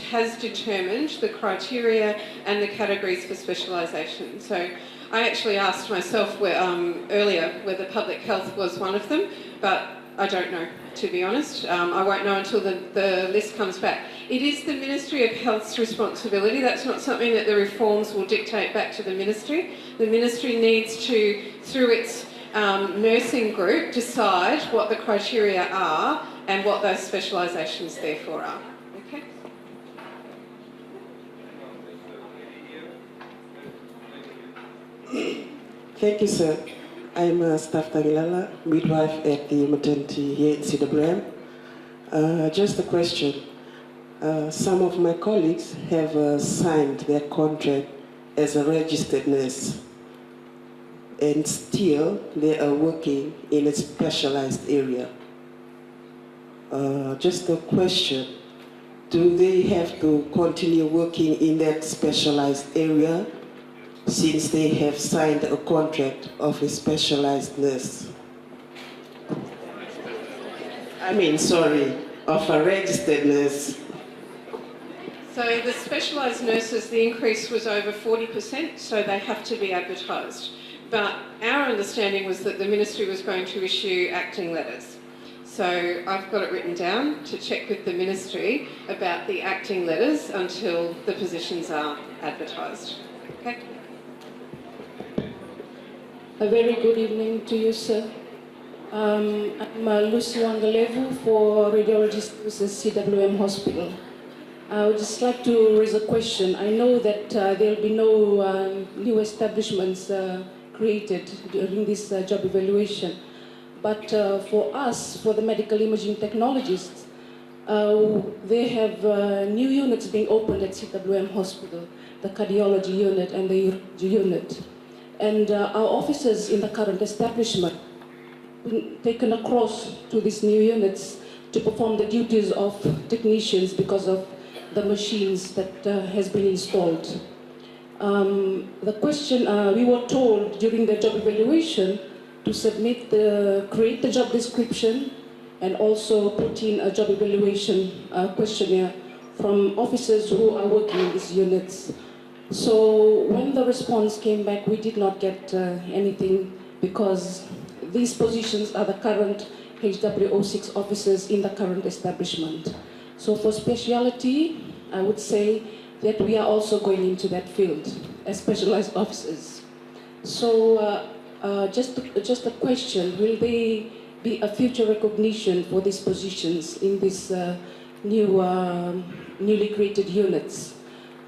has determined the criteria and the categories for specialisation. So, I actually asked myself earlier whether public health was one of them, but I don't know, to be honest. I won't know until the list comes back. It is the Ministry of Health's responsibility. That's not something that the reforms will dictate back to the Ministry. The Ministry needs to, through its nursing group, decide what the criteria are and what those specialisations therefore are. Okay? Thank you, sir. I'm Staff Tangilala, midwife at the maternity here in CWM. Just a question. some of my colleagues have signed their contract as a registered nurse, and still they are working in a specialized area. Just a question, do they have to continue working in that specialized area since they have signed a contract of a specialized nurse? Of a registered nurse. So the specialised nurses, the increase was over 40%, so they have to be advertised. But our understanding was that the ministry was going to issue acting letters. So I've got it written down to check with the ministry about the acting letters until the positions are advertised. Okay? A very good evening to you, sir. I'm Lucy Wangalevu for Radiology Services CWM Hospital. I would just like to raise a question. I know that there will be no new establishments created during this job evaluation, but for us, for the medical imaging technologists, they have new units being opened at CWM Hospital, the cardiology unit and the urology unit. And our officers in the current establishment been taken across to these new units to perform the duties of technicians because of the machines that has been installed. The question, we were told during the job evaluation to create the job description and also put in a job evaluation questionnaire from officers who are working in these units. So when the response came back, we did not get anything because these positions are the current HWO6 officers in the current establishment. So for specialty, I would say that we are also going into that field as specialized officers. So just a question, will there be a future recognition for these positions in these newly created units?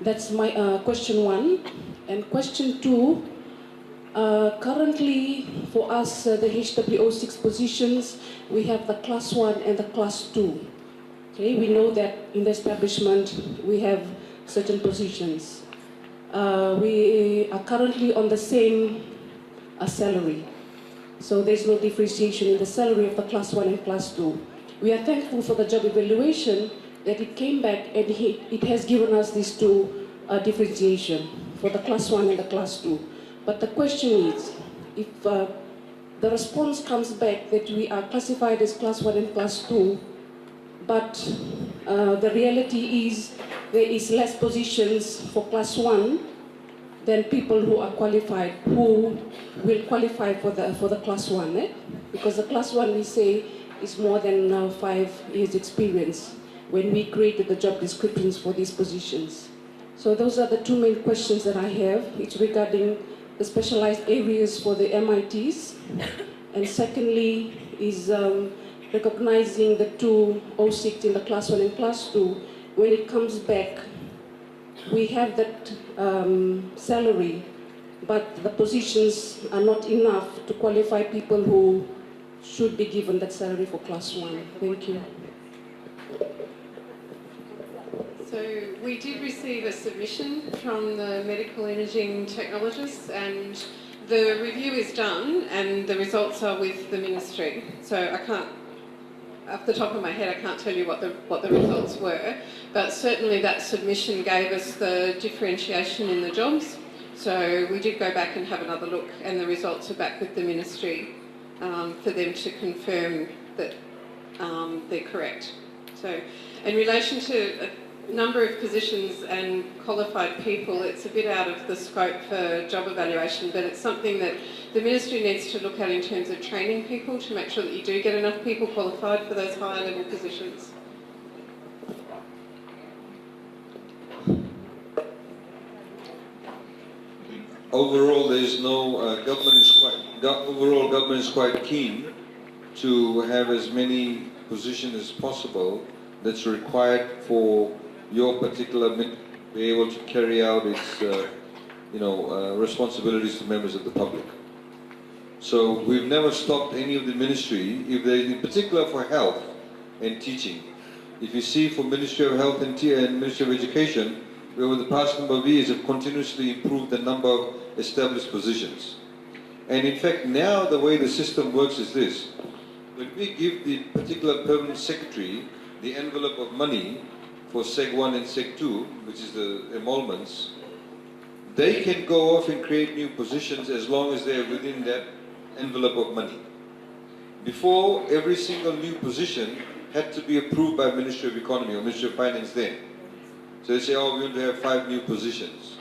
That's my question one. And question two, currently for us, the HWO6 positions, we have the class 1 and the class 2. Okay, we know that in the establishment we have certain positions. We are currently on the same salary. So there's no differentiation in the salary of the class 1 and class 2. We are thankful for the job evaluation that it came back and it has given us these two differentiation for the class 1 and the class 2. But the question is, if the response comes back that we are classified as class 1 and class 2, but the reality is there is less positions for class 1 than people who are qualified, who will qualify for the class 1, eh? Because the class 1 we say is more than 5 years experience when we created the job descriptions for these positions. So those are the two main questions that I have. It's regarding the specialized areas for the MITs, and secondly is recognizing the two O6 in the class 1 and class 2. When it comes back, we have that salary, but the positions are not enough to qualify people who should be given that salary for class 1. Thank you. So we did receive a submission from the medical imaging technologists, and the review is done and the results are with the ministry. So I can't, off the top of my head, I can't tell you what the results were, but certainly that submission gave us the differentiation in the jobs. So we did go back and have another look, and the results are back with the ministry for them to confirm that they're correct. So in relation to number of positions and qualified people, it's a bit out of the scope for job evaluation, but it's something that the ministry needs to look at in terms of training people to make sure that you do get enough people qualified for those higher level positions. Overall, there is no government is quite keen to have as many positions as possible that's required for your particular ministry to be able to carry out its responsibilities to members of the public. So we've never stopped any of the ministry, if they, in particular for health and teaching. If you see for Ministry of Health and Ministry of Education, we over the past number of years have continuously improved the number of established positions. And in fact, now the way the system works is this. When we give the particular permanent secretary the envelope of money for Seg 1 and Seg 2, which is the emoluments, they can go off and create new positions as long as they are within that envelope of money. Before, every single new position had to be approved by Ministry of Economy or Ministry of Finance then. So they say, oh, we want to have 5 new positions.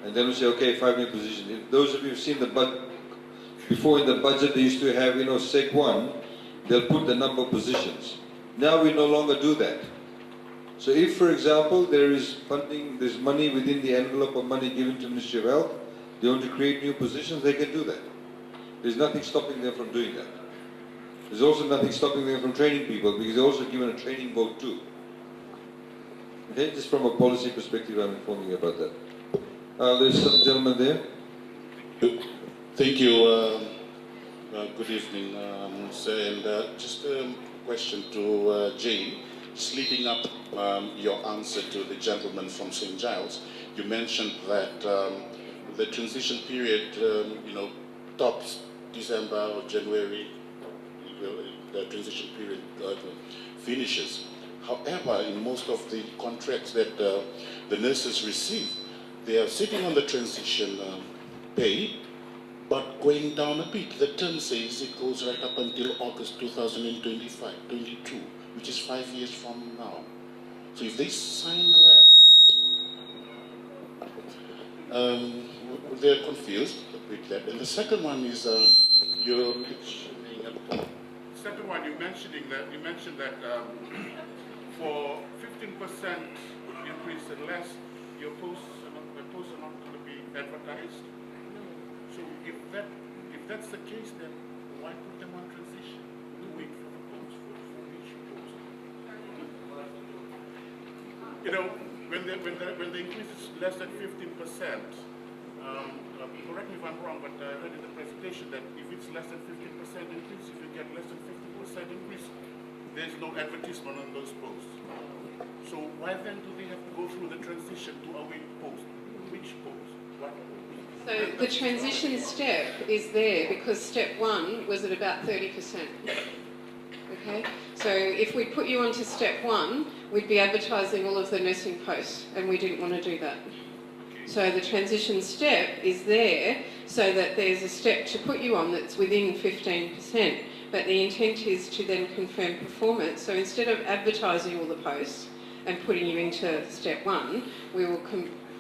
And then we say, okay, 5 new positions. If those of you who've seen the budget, before in the budget they used to have, Seg 1, they'll put the number of positions. Now we no longer do that. So if, for example, there is funding, there's money within the envelope of money given to Ministry of Health, they want to create new positions, they can do that. There's nothing stopping them from doing that. There's also nothing stopping them from training people, because they're also given a training vote too. Okay, just from a policy perspective, I'm informing you about that. There's some gentleman there. Thank you. Good evening, sir. And just a question to Jane. Just leading up your answer to the gentleman from St. Giles, you mentioned that the transition period, tops December or January, the transition period finishes. However, in most of the contracts that the nurses receive, they are sitting on the transition pay, but going down a bit. The term says it goes right up until August 2022, which is 5 years from now. So if they sign that, they're confused with that. And the second one is you're mentioning. Second one, you mentioned that for 15% increase and less, your posts are not going to be advertised. So if that's the case, then why put them on transition? We wait for the post for each post. When the increase is less than 15%, correct me if I'm wrong, but I read in the presentation that if it's less than 15% increase, if you get less than 50% increase, there's no advertisement on those posts. So why then do they have to go through the transition to a week post? Which post? What? So the transition step is there because step 1 was at about 30%. Okay? So if we put you onto step 1, we'd be advertising all of the nursing posts, and we didn't want to do that. So the transition step is there so that there's a step to put you on that's within 15%, but the intent is to then confirm performance. So instead of advertising all the posts and putting you into step 1,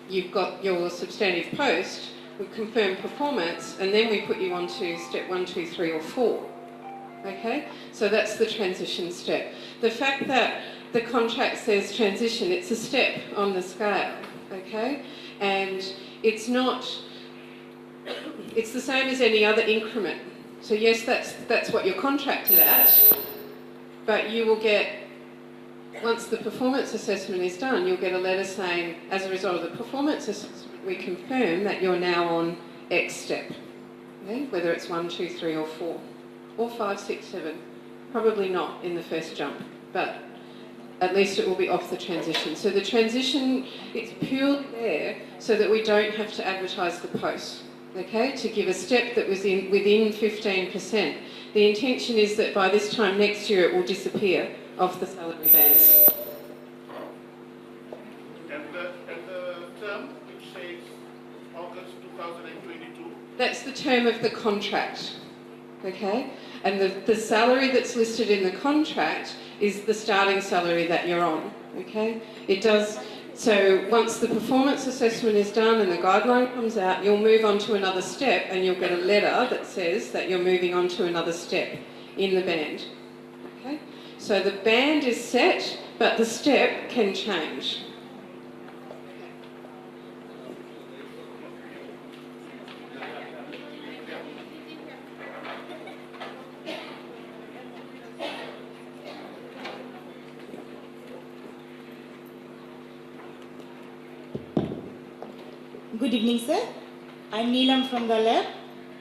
you've got your substantive post, we confirm performance, and then we put you onto step 1, 2, 3 or 4. Okay? So that's the transition step. The fact that the contract says transition, it's a step on the scale. Okay? And it's the same as any other increment. So yes, that's what you're contracted at, but you will get, once the performance assessment is done, you'll get a letter saying, as a result of the performance assessment, we confirm that you're now on X step. Okay? Whether it's 1, 2, 3 or 4, or 5, 6, 7. Probably not in the first jump, but at least it will be off the transition. So the transition, it's purely there so that we don't have to advertise the post, okay, to give a step that was within 15%. The intention is that by this time next year it will disappear off the salary bands. And the term which says August 2022? That's the term of the contract, okay? And the salary that's listed in the contract is the starting salary that you're on, okay? It does, so once the performance assessment is done and the guideline comes out, you'll move on to another step and you'll get a letter that says that you're moving on to another step in the band, okay? So the band is set, but the step can change. Good evening, sir. I'm Neelam from the lab,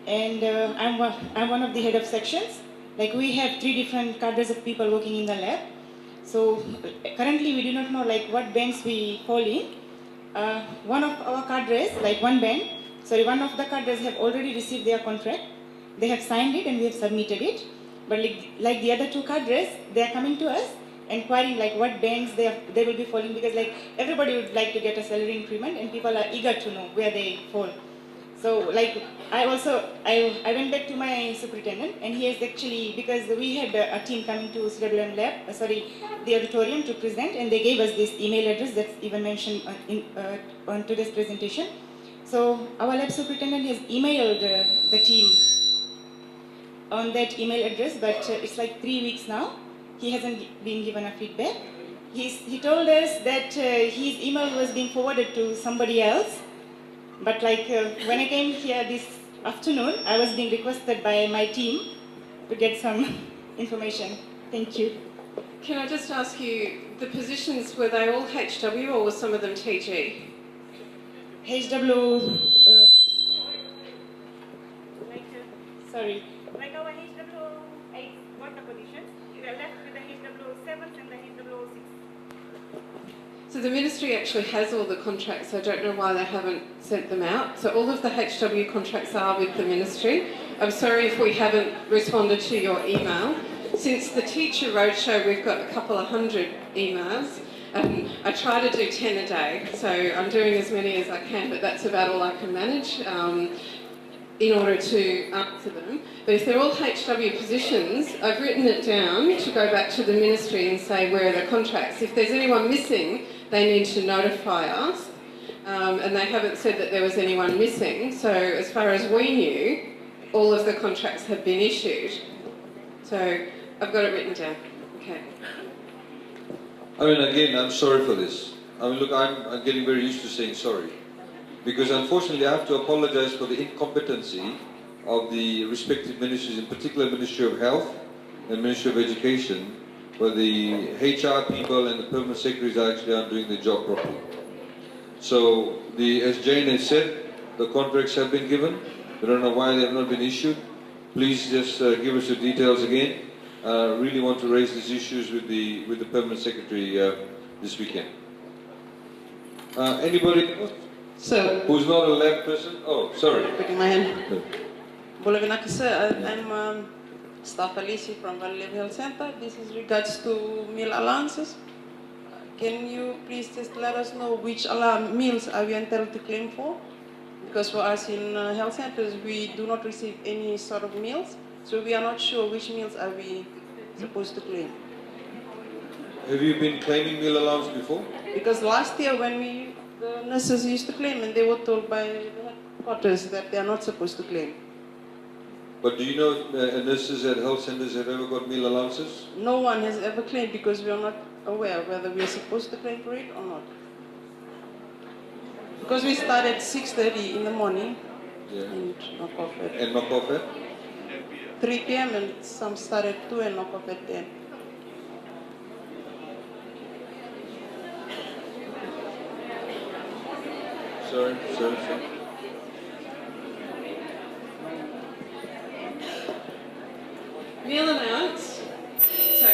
and I'm one of the head of sections. Like, we have 3 different cadres of people working in the lab. So currently we do not know like what banks we fall in. One of our cadres, like one of the cadres have already received their contract. They have signed it and we have submitted it. But like the other two cadres, they are coming to us inquiring like what banks they will be falling, because like everybody would like to get a salary increment and people are eager to know where they fall. So like I went back to my superintendent, and he has actually, because we had a team coming to CWM lab, the auditorium to present, and they gave us this email address that's even mentioned on today's presentation. So our lab superintendent has emailed the team on that email address, but it's like 3 weeks now. He hasn't been given a feedback. He told us that his email was being forwarded to somebody else. But like when I came here this afternoon, I was being requested by my team to get some information. Thank you. Can I just ask you, the positions, were they all HW or were some of them TG? HW, sorry. Like our HW8 got the positions, we are left with the HW7 and the HW6. So the ministry actually has all the contracts. I don't know why they haven't sent them out. So all of the HW contracts are with the ministry. I'm sorry if we haven't responded to your email. Since the teacher roadshow, we've got a couple of hundred emails. I try to do 10 a day, so I'm doing as many as I can, but that's about all I can manage in order to answer them. But if they're all HW positions, I've written it down to go back to the ministry and say where are the contracts. If there's anyone missing, they need to notify us, and they haven't said that there was anyone missing. So as far as we knew, all of the contracts have been issued. So I've got it written down. Okay. I mean, again, I'm sorry for this. I mean, look, I'm getting very used to saying sorry. Because unfortunately I have to apologize for the incompetency of the respective ministries, in particular Ministry of Health and Ministry of Education, where the HR people and the permanent secretaries actually aren't doing their job properly. So, as Jane has said, the contracts have been given. We don't know why they have not been issued. Please just give us your details again. Really want to raise these issues with the permanent secretary this weekend. Anybody else? Sir. Who's not a lab person? Oh, sorry. Putting my hand. Bolavinaka, sir, I'm Staff Alicia from Valley Health Center. This is regards to meal allowances. Can you please just let us know which meals are we entitled to claim for? Because for us in health centers, we do not receive any sort of meals, so we are not sure which meals are we supposed to claim. Have you been claiming meal allowance before? Because last year when the nurses used to claim, and they were told by the headquarters that they are not supposed to claim. But do you know if nurses at health centers have ever got meal allowances? No one has ever claimed because we are not aware whether we are supposed to claim for it or not. Because we start at 6:30 in the morning and knock off at... And knock off at? 3 p.m. and some start at 2 and knock off at 10. Sorry. Meal allowance. So,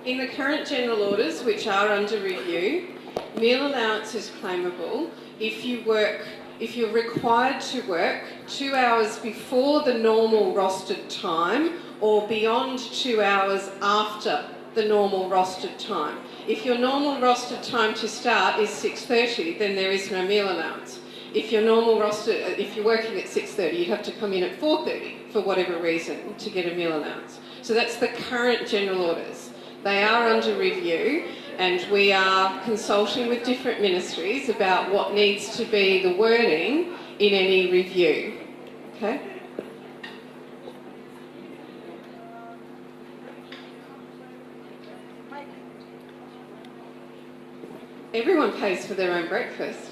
in the current general orders, which are under review, meal allowance is claimable if you're required to work 2 hours before the normal rostered time or beyond 2 hours after the normal rostered time. If your normal rostered time to start is 6:30, then there is no meal allowance. If you're working at 6:30, you'd have to come in at 4:30 for whatever reason to get a meal allowance. So that's the current general orders. They are under review, and we are consulting with different ministries about what needs to be the wording in any review. Okay? Everyone pays for their own breakfast.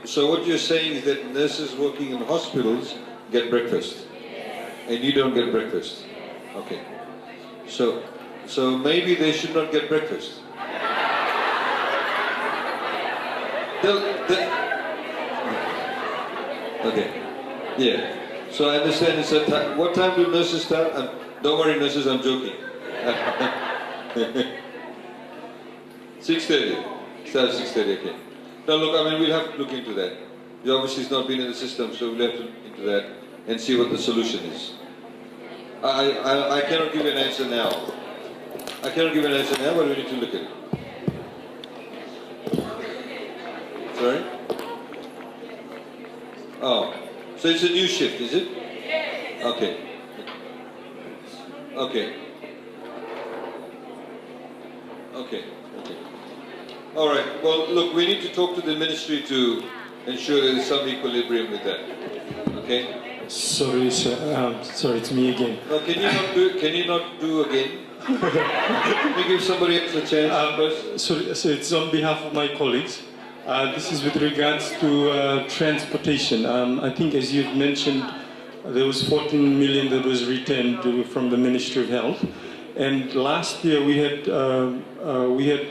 So what you're saying is that nurses working in hospitals get breakfast, and you don't get breakfast. Okay. So maybe they should not get breakfast. Okay. Yeah. So I understand it's a time. What time do nurses start? Don't worry, nurses, I'm joking. 6:30. Start at 6:30, okay. Now look, I mean, we'll have to look into that. You obviously has not been in the system, so we'll have to look into that and see what the solution is. I cannot give you an answer now. I cannot give you an answer now, but we need to look at it. Sorry? Oh, so it's a new shift, is it? Okay. Okay. Okay. Okay. All right. Well, look, we need to talk to the ministry to ensure there is some equilibrium with that. Okay. Sorry, sir. Sorry, it's me again. No, can you not do again? Can you give somebody else a chance? Sorry, so it's on behalf of my colleagues. This is with regards to transportation. I think, as you've mentioned, there was 14 million that was returned from the Ministry of Health. And last year we had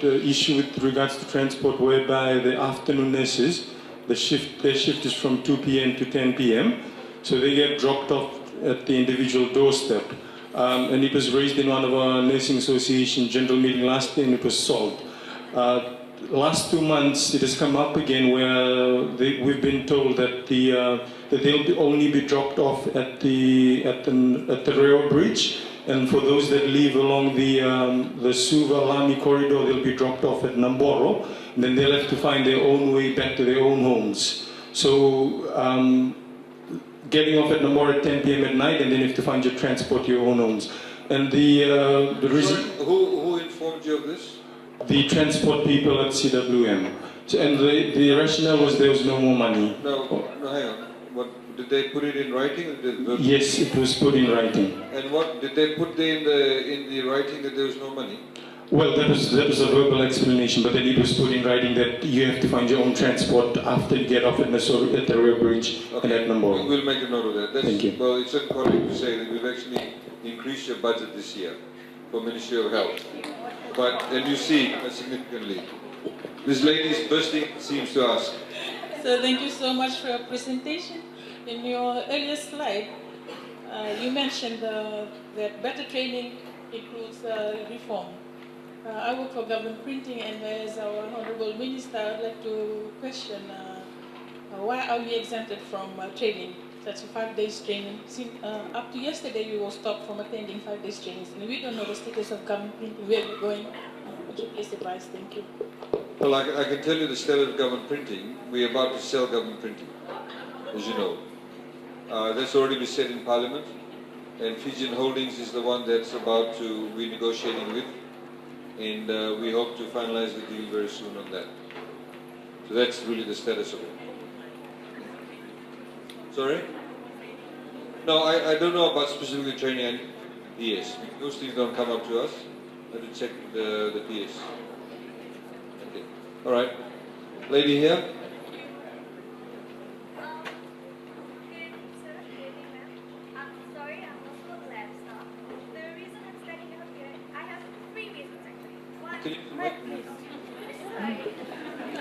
issue with regards to transport, whereby the afternoon nurses, their shift is from 2 p.m. to 10 p.m. So they get dropped off at the individual doorstep. And it was raised in one of our nursing association general meeting last year, and it was solved. Last 2 months, it has come up again where we've been told that that they'll only be dropped off at the rail bridge, and for those that live along the Suva Lami corridor, they'll be dropped off at Namboro, and then they'll have to find their own way back to their own homes. So getting off at Namboro at 10 p.m. at night, and then you have to find your transport to your own homes. And the reason. Who informed you of this? The transport people at CWM. So, and the rationale was there was no more money. No, hang on. What, did they put it in writing? Or did they Yes, it was put in writing. And what did they put in the writing that there was no money? Well, that was a verbal explanation, but then it was put in writing that you have to find your own transport after you get off at the rail bridge and at Namboro. We'll make a note of that. Thank you. Well, it's incorrect to say that we've actually increased your budget this year for Ministry of Health. And you see significantly. This lady is bursting, seems to ask. So thank you so much for your presentation. In your earlier slide, you mentioned that better training includes reform. I work for government printing, and as our Honorable Minister, I'd like to question why are we exempted from training, such a 5 days training? Up to yesterday, we were stopped from attending 5 days trainings, and we don't know the status of government printing, where we're going. Would you please advise? Thank you. Well, I can tell you the status of government printing. We're about to sell government printing, as you know. That's already been said in Parliament, and Fijian Holdings is the one that's about to be negotiating with, and we hope to finalize the deal very soon on that. So that's really the status of it. Sorry? No, I don't know about specifically training and PS. Those things don't come up to us. I have to check the PS. Okay. All right. Lady here.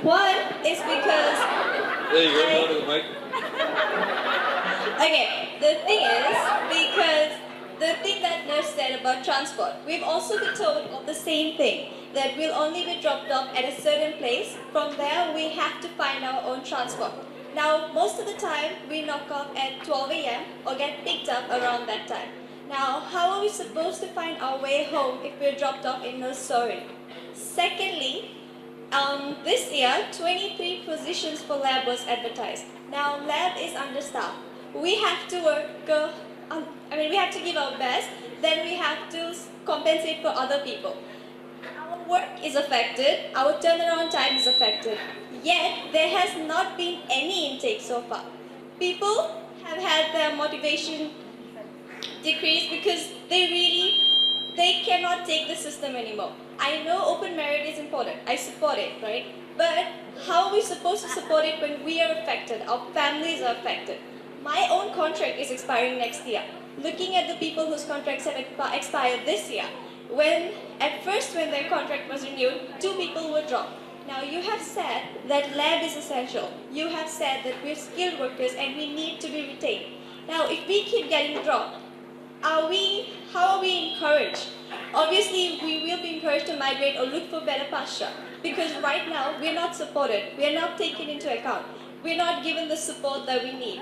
One is because... There you go, go to the mic. Okay, the thing is, because the thing that nurse said about transport, we've also been told of the same thing, that we'll only be dropped off at a certain place. From there, we have to find our own transport. Now, most of the time, we knock off at 12 a.m. or get picked up around that time. Now, how are we supposed to find our way home if we're dropped off in Nursery? Secondly, this year, 23 positions for lab was advertised. Now, lab is understaffed. We have to work, we have to give our best, then we have to compensate for other people. Our work is affected, our turnaround time is affected, yet there has not been any intake so far. People have had their motivation decrease because they cannot take the system anymore. I know open merit is important, I support it, right? But how are we supposed to support it when we are affected, our families are affected? My own contract is expiring next year. Looking at the people whose contracts have expired this year, at first when their contract was renewed, 2 people were dropped. Now you have said that lab is essential. You have said that we're skilled workers and we need to be retained. Now if we keep getting dropped, how are we encouraged? Obviously we will be encouraged to migrate or look for better pasture, because right now we're not supported, we're not taken into account, we're not given the support that we need.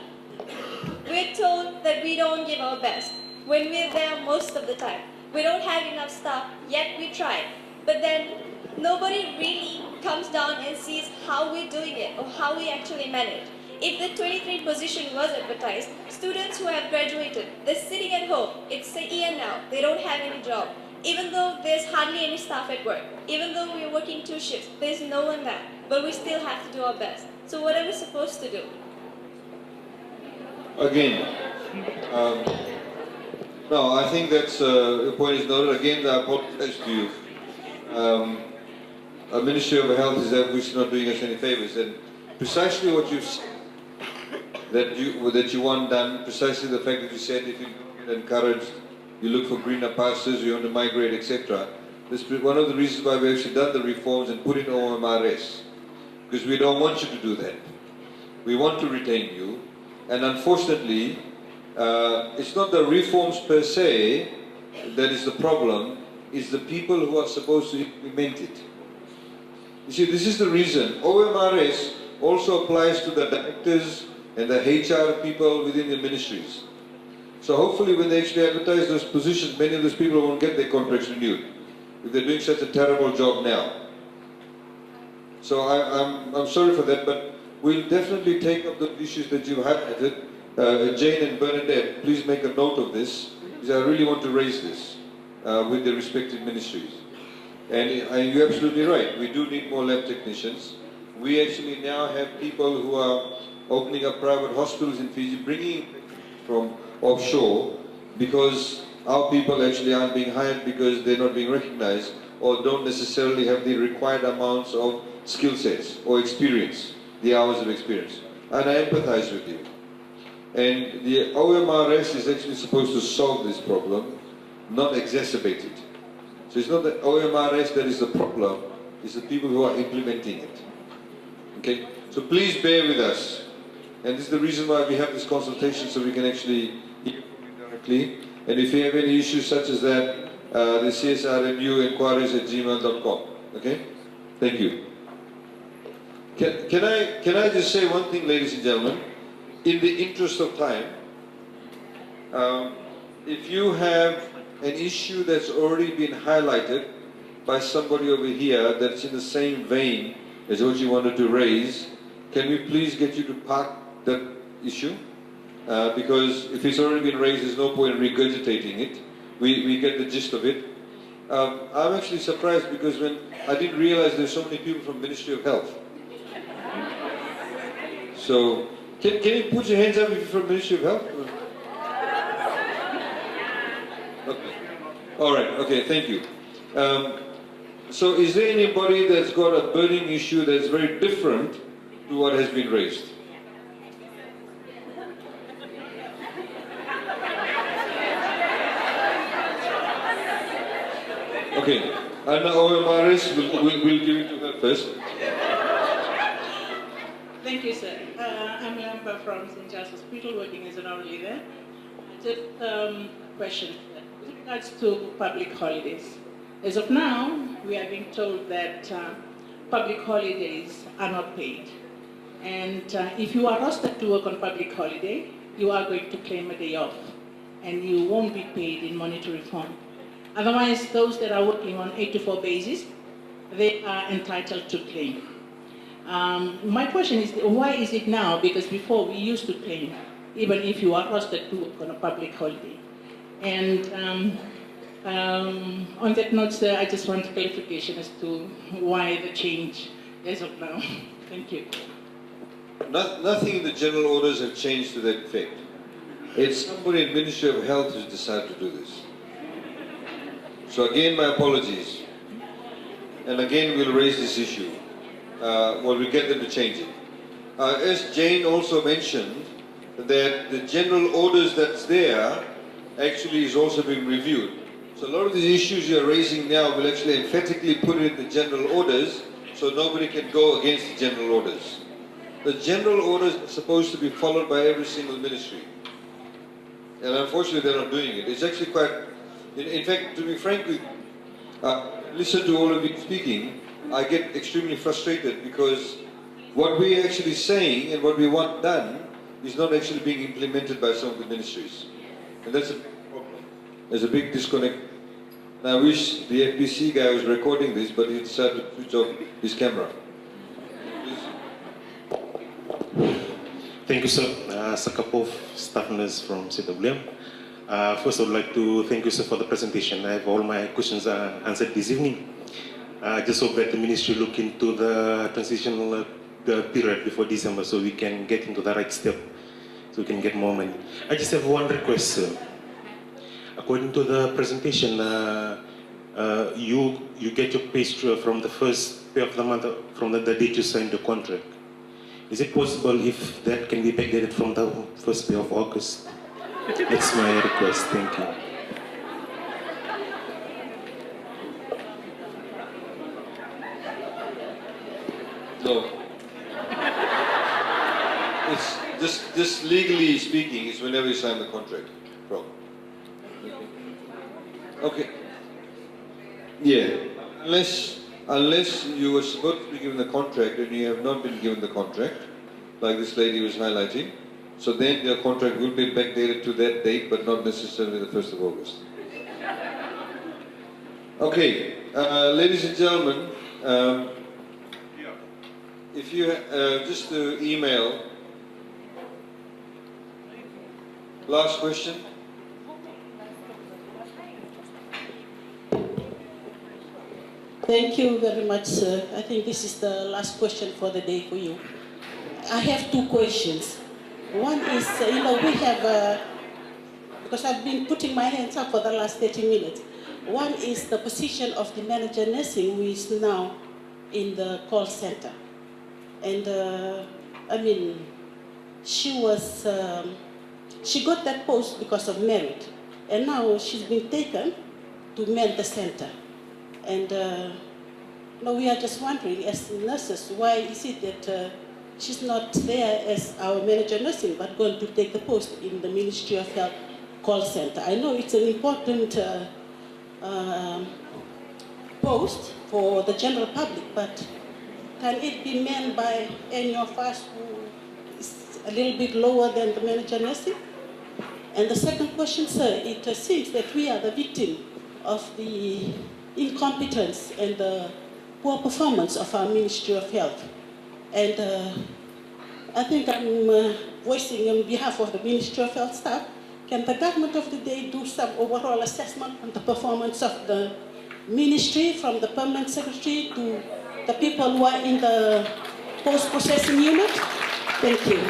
We're told that we don't give our best when we're there most of the time. We don't have enough staff, yet we try. But then nobody really comes down and sees how we're doing it or how we actually manage. If the 23 position was advertised, students who have graduated, they're sitting at home, it's a year now, they don't have any job. Even though there's hardly any staff at work, even though we're working 2 shifts, there's no one there, but we still have to do our best. So what are we supposed to do? Again, no, I think that's the point is noted. Again, I apologize to you. Our Ministry of Health is obviously not doing us any favors, and precisely what you've said, that you want done, precisely the fact that you said if you don't get encouraged, you look for greener pastures, you want to migrate, etc. This is one of the reasons why we've actually done the reforms and put in OMRS, because we don't want you to do that. We want to retain you, and unfortunately, it's not the reforms per se that is the problem, it's the people who are supposed to implement it. You see, this is the reason. OMRS also applies to the directors and the HR people within the ministries. So hopefully when they actually advertise those positions, many of those people won't get their contracts renewed if they're doing such a terrible job now. So I'm sorry for that, but we'll definitely take up the issues that you've highlighted. Jane and Bernadette, please make a note of this, because I really want to raise this with the respective ministries. And you're absolutely right, we do need more lab technicians. We actually now have people who are opening up private hospitals in Fiji, bringing from offshore, because our people actually aren't being hired because they're not being recognized or don't necessarily have the required amounts of skill sets or experience, the hours of experience. And I empathize with you. And the OMRS is actually supposed to solve this problem, not exacerbate it. So it's not the OMRS that is the problem, it's the people who are implementing it. Okay? So please bear with us. And this is the reason why we have this consultation, so we can actually hear from you directly. And if you have any issues such as that, the CSRMU inquiries@gmail.com. Okay? Thank you. Can I just say one thing, ladies and gentlemen? In the interest of time, if you have an issue that's already been highlighted by somebody over here that's in the same vein as what you wanted to raise, can we please get you to park that issue? Because if it's already been raised, there's no point in regurgitating it. We get the gist of it. I'm actually surprised because when I didn't realize there's so many people from Ministry of Health. So, can you put your hands up if you're from Ministry of Health? Okay. All right, okay, thank you. So is there anybody that's got a burning issue that's very different to what has been raised? Okay, and OMRS, we'll give it to her first. Thank you, sir. I'm Lampa from St. Charles Hospital, working as an hour leader. Just a question with regards to public holidays. As of now, we are being told that public holidays are not paid. And if you are rostered to work on public holiday, you are going to claim a day off, and you won't be paid in monetary form. Otherwise, those that are working on 8-to-4 basis, they are entitled to claim. My question is, why is it now? Because before we used to claim, even if you are rostered to work on a public holiday. And on that note, sir, I just want clarification as to why the change as of now. Thank you. Nothing in the general orders have changed to that effect. It's somebody in Ministry of Health who's decided to do this. So again, my apologies. And again, we'll raise this issue. Well, we'll get them to change it. As Jane also mentioned, that the general orders that's there actually is also being reviewed. So a lot of these issues you're raising now will actually emphatically put it in the general orders so nobody can go against the general orders. The general orders are supposed to be followed by every single ministry. And unfortunately they're not doing it. It's actually quite, in fact, to be frank with listen to all of you speaking, I get extremely frustrated because what we're actually saying and what we want done is not actually being implemented by some of the ministries. And that's a big problem. There's a big disconnect. And I wish the FBC guy was recording this, but he decided to switch off his camera. Thank you, sir. As a couple of staff nurses from CWM. First, I would like to thank you, sir, for the presentation. I have all my questions answered this evening. I just hope that the ministry look into the transitional period before December so we can get into the right step, so we can get more money. I just have one request, sir. According to the presentation, you get your pay from the first pay of the month, from the date you signed the contract. Is it possible if that can be backdated from the first pay of August? That's my request. Thank you. No. It's just legally speaking, it's whenever you sign the contract. Okay. Yeah. Unless you were supposed to be given the contract and you have not been given the contract, like this lady was highlighting, so then your contract will be backdated to that date, but not necessarily the 1st of August. Okay, ladies and gentlemen, if you just to email. Last question. Thank you very much, sir. I think this is the last question for the day for you. I have two questions. One is, we have, because I've been putting my hands up for the last 30 minutes. One is the position of the manager nursing who is now in the call center. And she got that post because of merit. And now she's been taken to man the center. And we are just wondering, as nurses, why is it that she's not there as our manager nursing, but going to take the post in the Ministry of Health call center? I know it's an important post for the general public, but can it be manned by any of us who is a little bit lower than the manager nursing? And the second question, sir, it seems that we are the victim of the incompetence and the poor performance of our Ministry of Health. And I think I'm voicing on behalf of the Ministry of Health staff, can the government of the day do some overall assessment on the performance of the ministry, from the permanent secretary to the people who are in the post-processing unit? Thank you.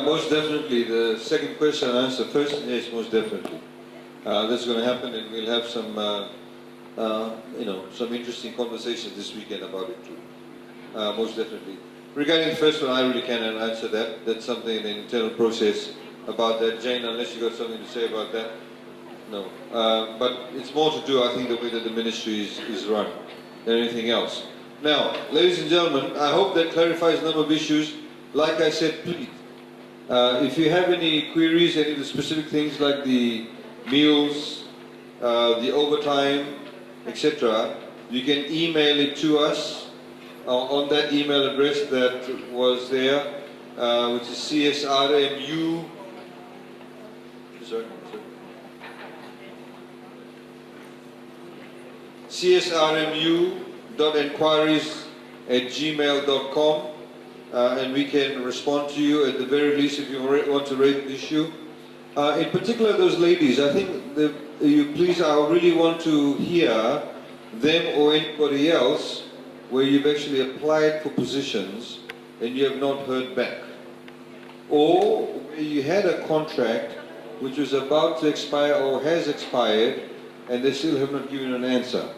Most definitely. The second question I answer first, yes, most definitely. That's going to happen, and we'll have some, some interesting conversations this weekend about it too. Most definitely. Regarding the first one, I really cannot answer that. That's something in the internal process about that. Jane, unless you got something to say about that, no. But it's more to do, I think, the way that the ministry is run than anything else. Now, ladies and gentlemen, I hope that clarifies a number of issues. Like I said, please, if you have any queries, any of the specific things like the meals, the overtime, etc., you can email it to us on that email address that was there, which is CSRMU. CSRMU.enquiries@gmail.com, and we can respond to you at the very least if you want to raise the issue. In particular, those ladies, I think I really want to hear them or anybody else where you've actually applied for positions and you have not heard back. Or where you had a contract which was about to expire or has expired and they still have not given an answer.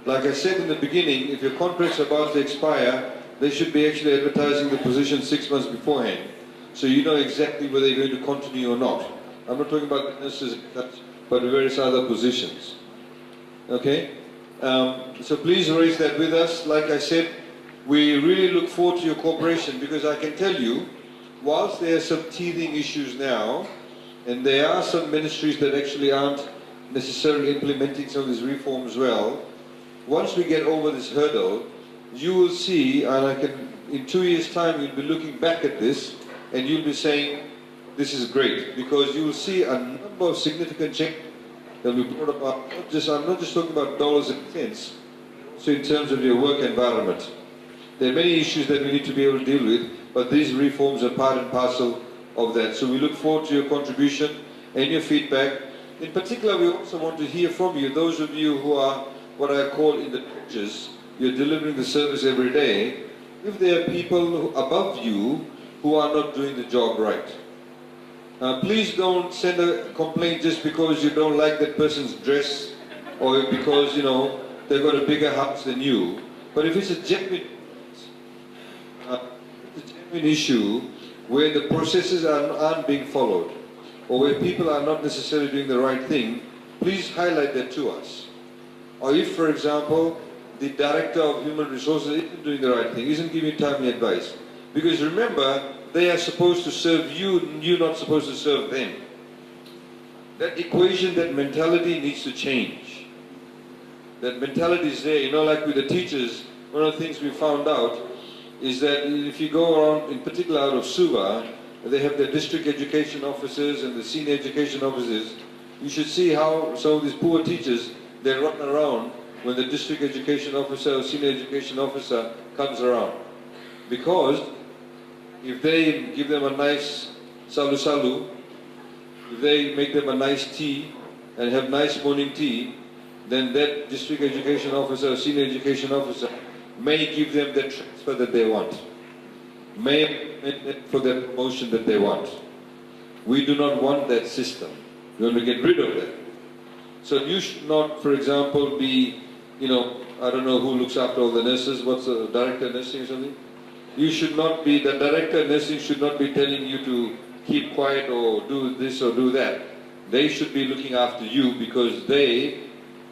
Like I said in the beginning, if your contract's about to expire, they should be actually advertising the position 6 months beforehand, so you know exactly whether you're going to continue or not. I'm not talking about nurses, but various other positions. Okay? So please raise that with us. Like I said, we really look forward to your cooperation, because I can tell you, whilst there are some teething issues now, and there are some ministries that actually aren't necessarily implementing some of these reforms well, once we get over this hurdle, you will see, and in 2 years' time, you'll be looking back at this, and you'll be saying, this is great, because you will see a number of significant changes that we brought about. I'm not just talking about dollars and cents, so in terms of your work environment. There are many issues that we need to be able to deal with, but these reforms are part and parcel of that. So we look forward to your contribution and your feedback. In particular, we also want to hear from you, those of you who are what I call in the trenches, you're delivering the service every day, if there are people above you who are not doing the job right. Please don't send a complaint just because you don't like that person's dress, or because, you know, they've got a bigger house than you. But if it's a genuine issue where the processes aren't being followed, or where people are not necessarily doing the right thing, please highlight that to us. Or if, for example, the Director of Human Resources isn't doing the right thing, isn't giving timely advice. Because remember, they are supposed to serve you, and you're not supposed to serve them. That equation, that mentality needs to change. That mentality is there. You know, like with the teachers, one of the things we found out is that if you go around, in particular out of Suva, they have the district education officers and the senior education officers. You should see how some of these poor teachers, they run around when the district education officer or senior education officer comes around. Because if they give them a nice salu-salu, if they make them a nice tea and have nice morning tea, then that district education officer or senior education officer may give them the transfer that they want, may for the promotion that they want. We do not want that system. We want to get rid of that. So you should not, for example, be, you know, I don't know who looks after all the nurses, what's the director of nursing or something? You should not be, the director of nursing should not be telling you to keep quiet or do this or do that. They should be looking after you, because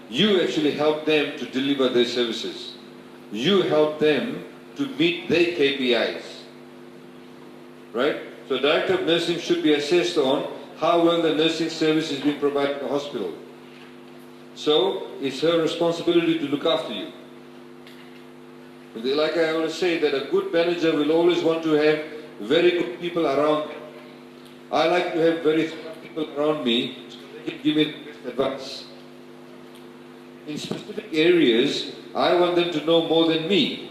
you actually help them to deliver their services. You help them to meet their KPIs. Right? So Director of Nursing should be assessed on how well the nursing service is being provided in the hospital. So it's her responsibility to look after you. Like I always say, that a good manager will always want to have very good people around. I like to have very smart people around me so they can give me the best advice. In specific areas, I want them to know more than me.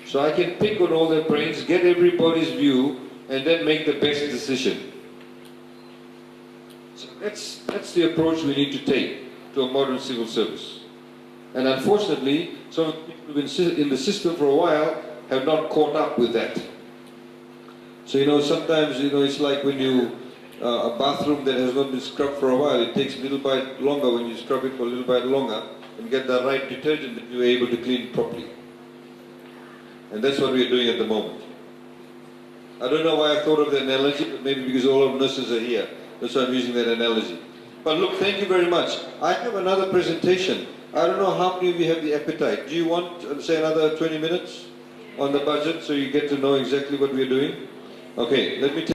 So I can pick on all their brains, get everybody's view, and then make the best decision. So that's the approach we need to take to a modern civil service. And unfortunately, some of the people who've been in the system for a while have not caught up with that. So, you know, sometimes, you know, it's like when you, a bathroom that has not been scrubbed for a while, it takes a little bit longer when you scrub it for a little bit longer and get the right detergent that you're able to clean it properly. And that's what we're doing at the moment. I don't know why I thought of the analogy, but maybe because all of nurses are here. That's why I'm using that analogy. But look, thank you very much. I have another presentation. I don't know how many of you have the appetite. Do you want, say, another 20 minutes on the budget so you get to know exactly what we're doing? Okay, let me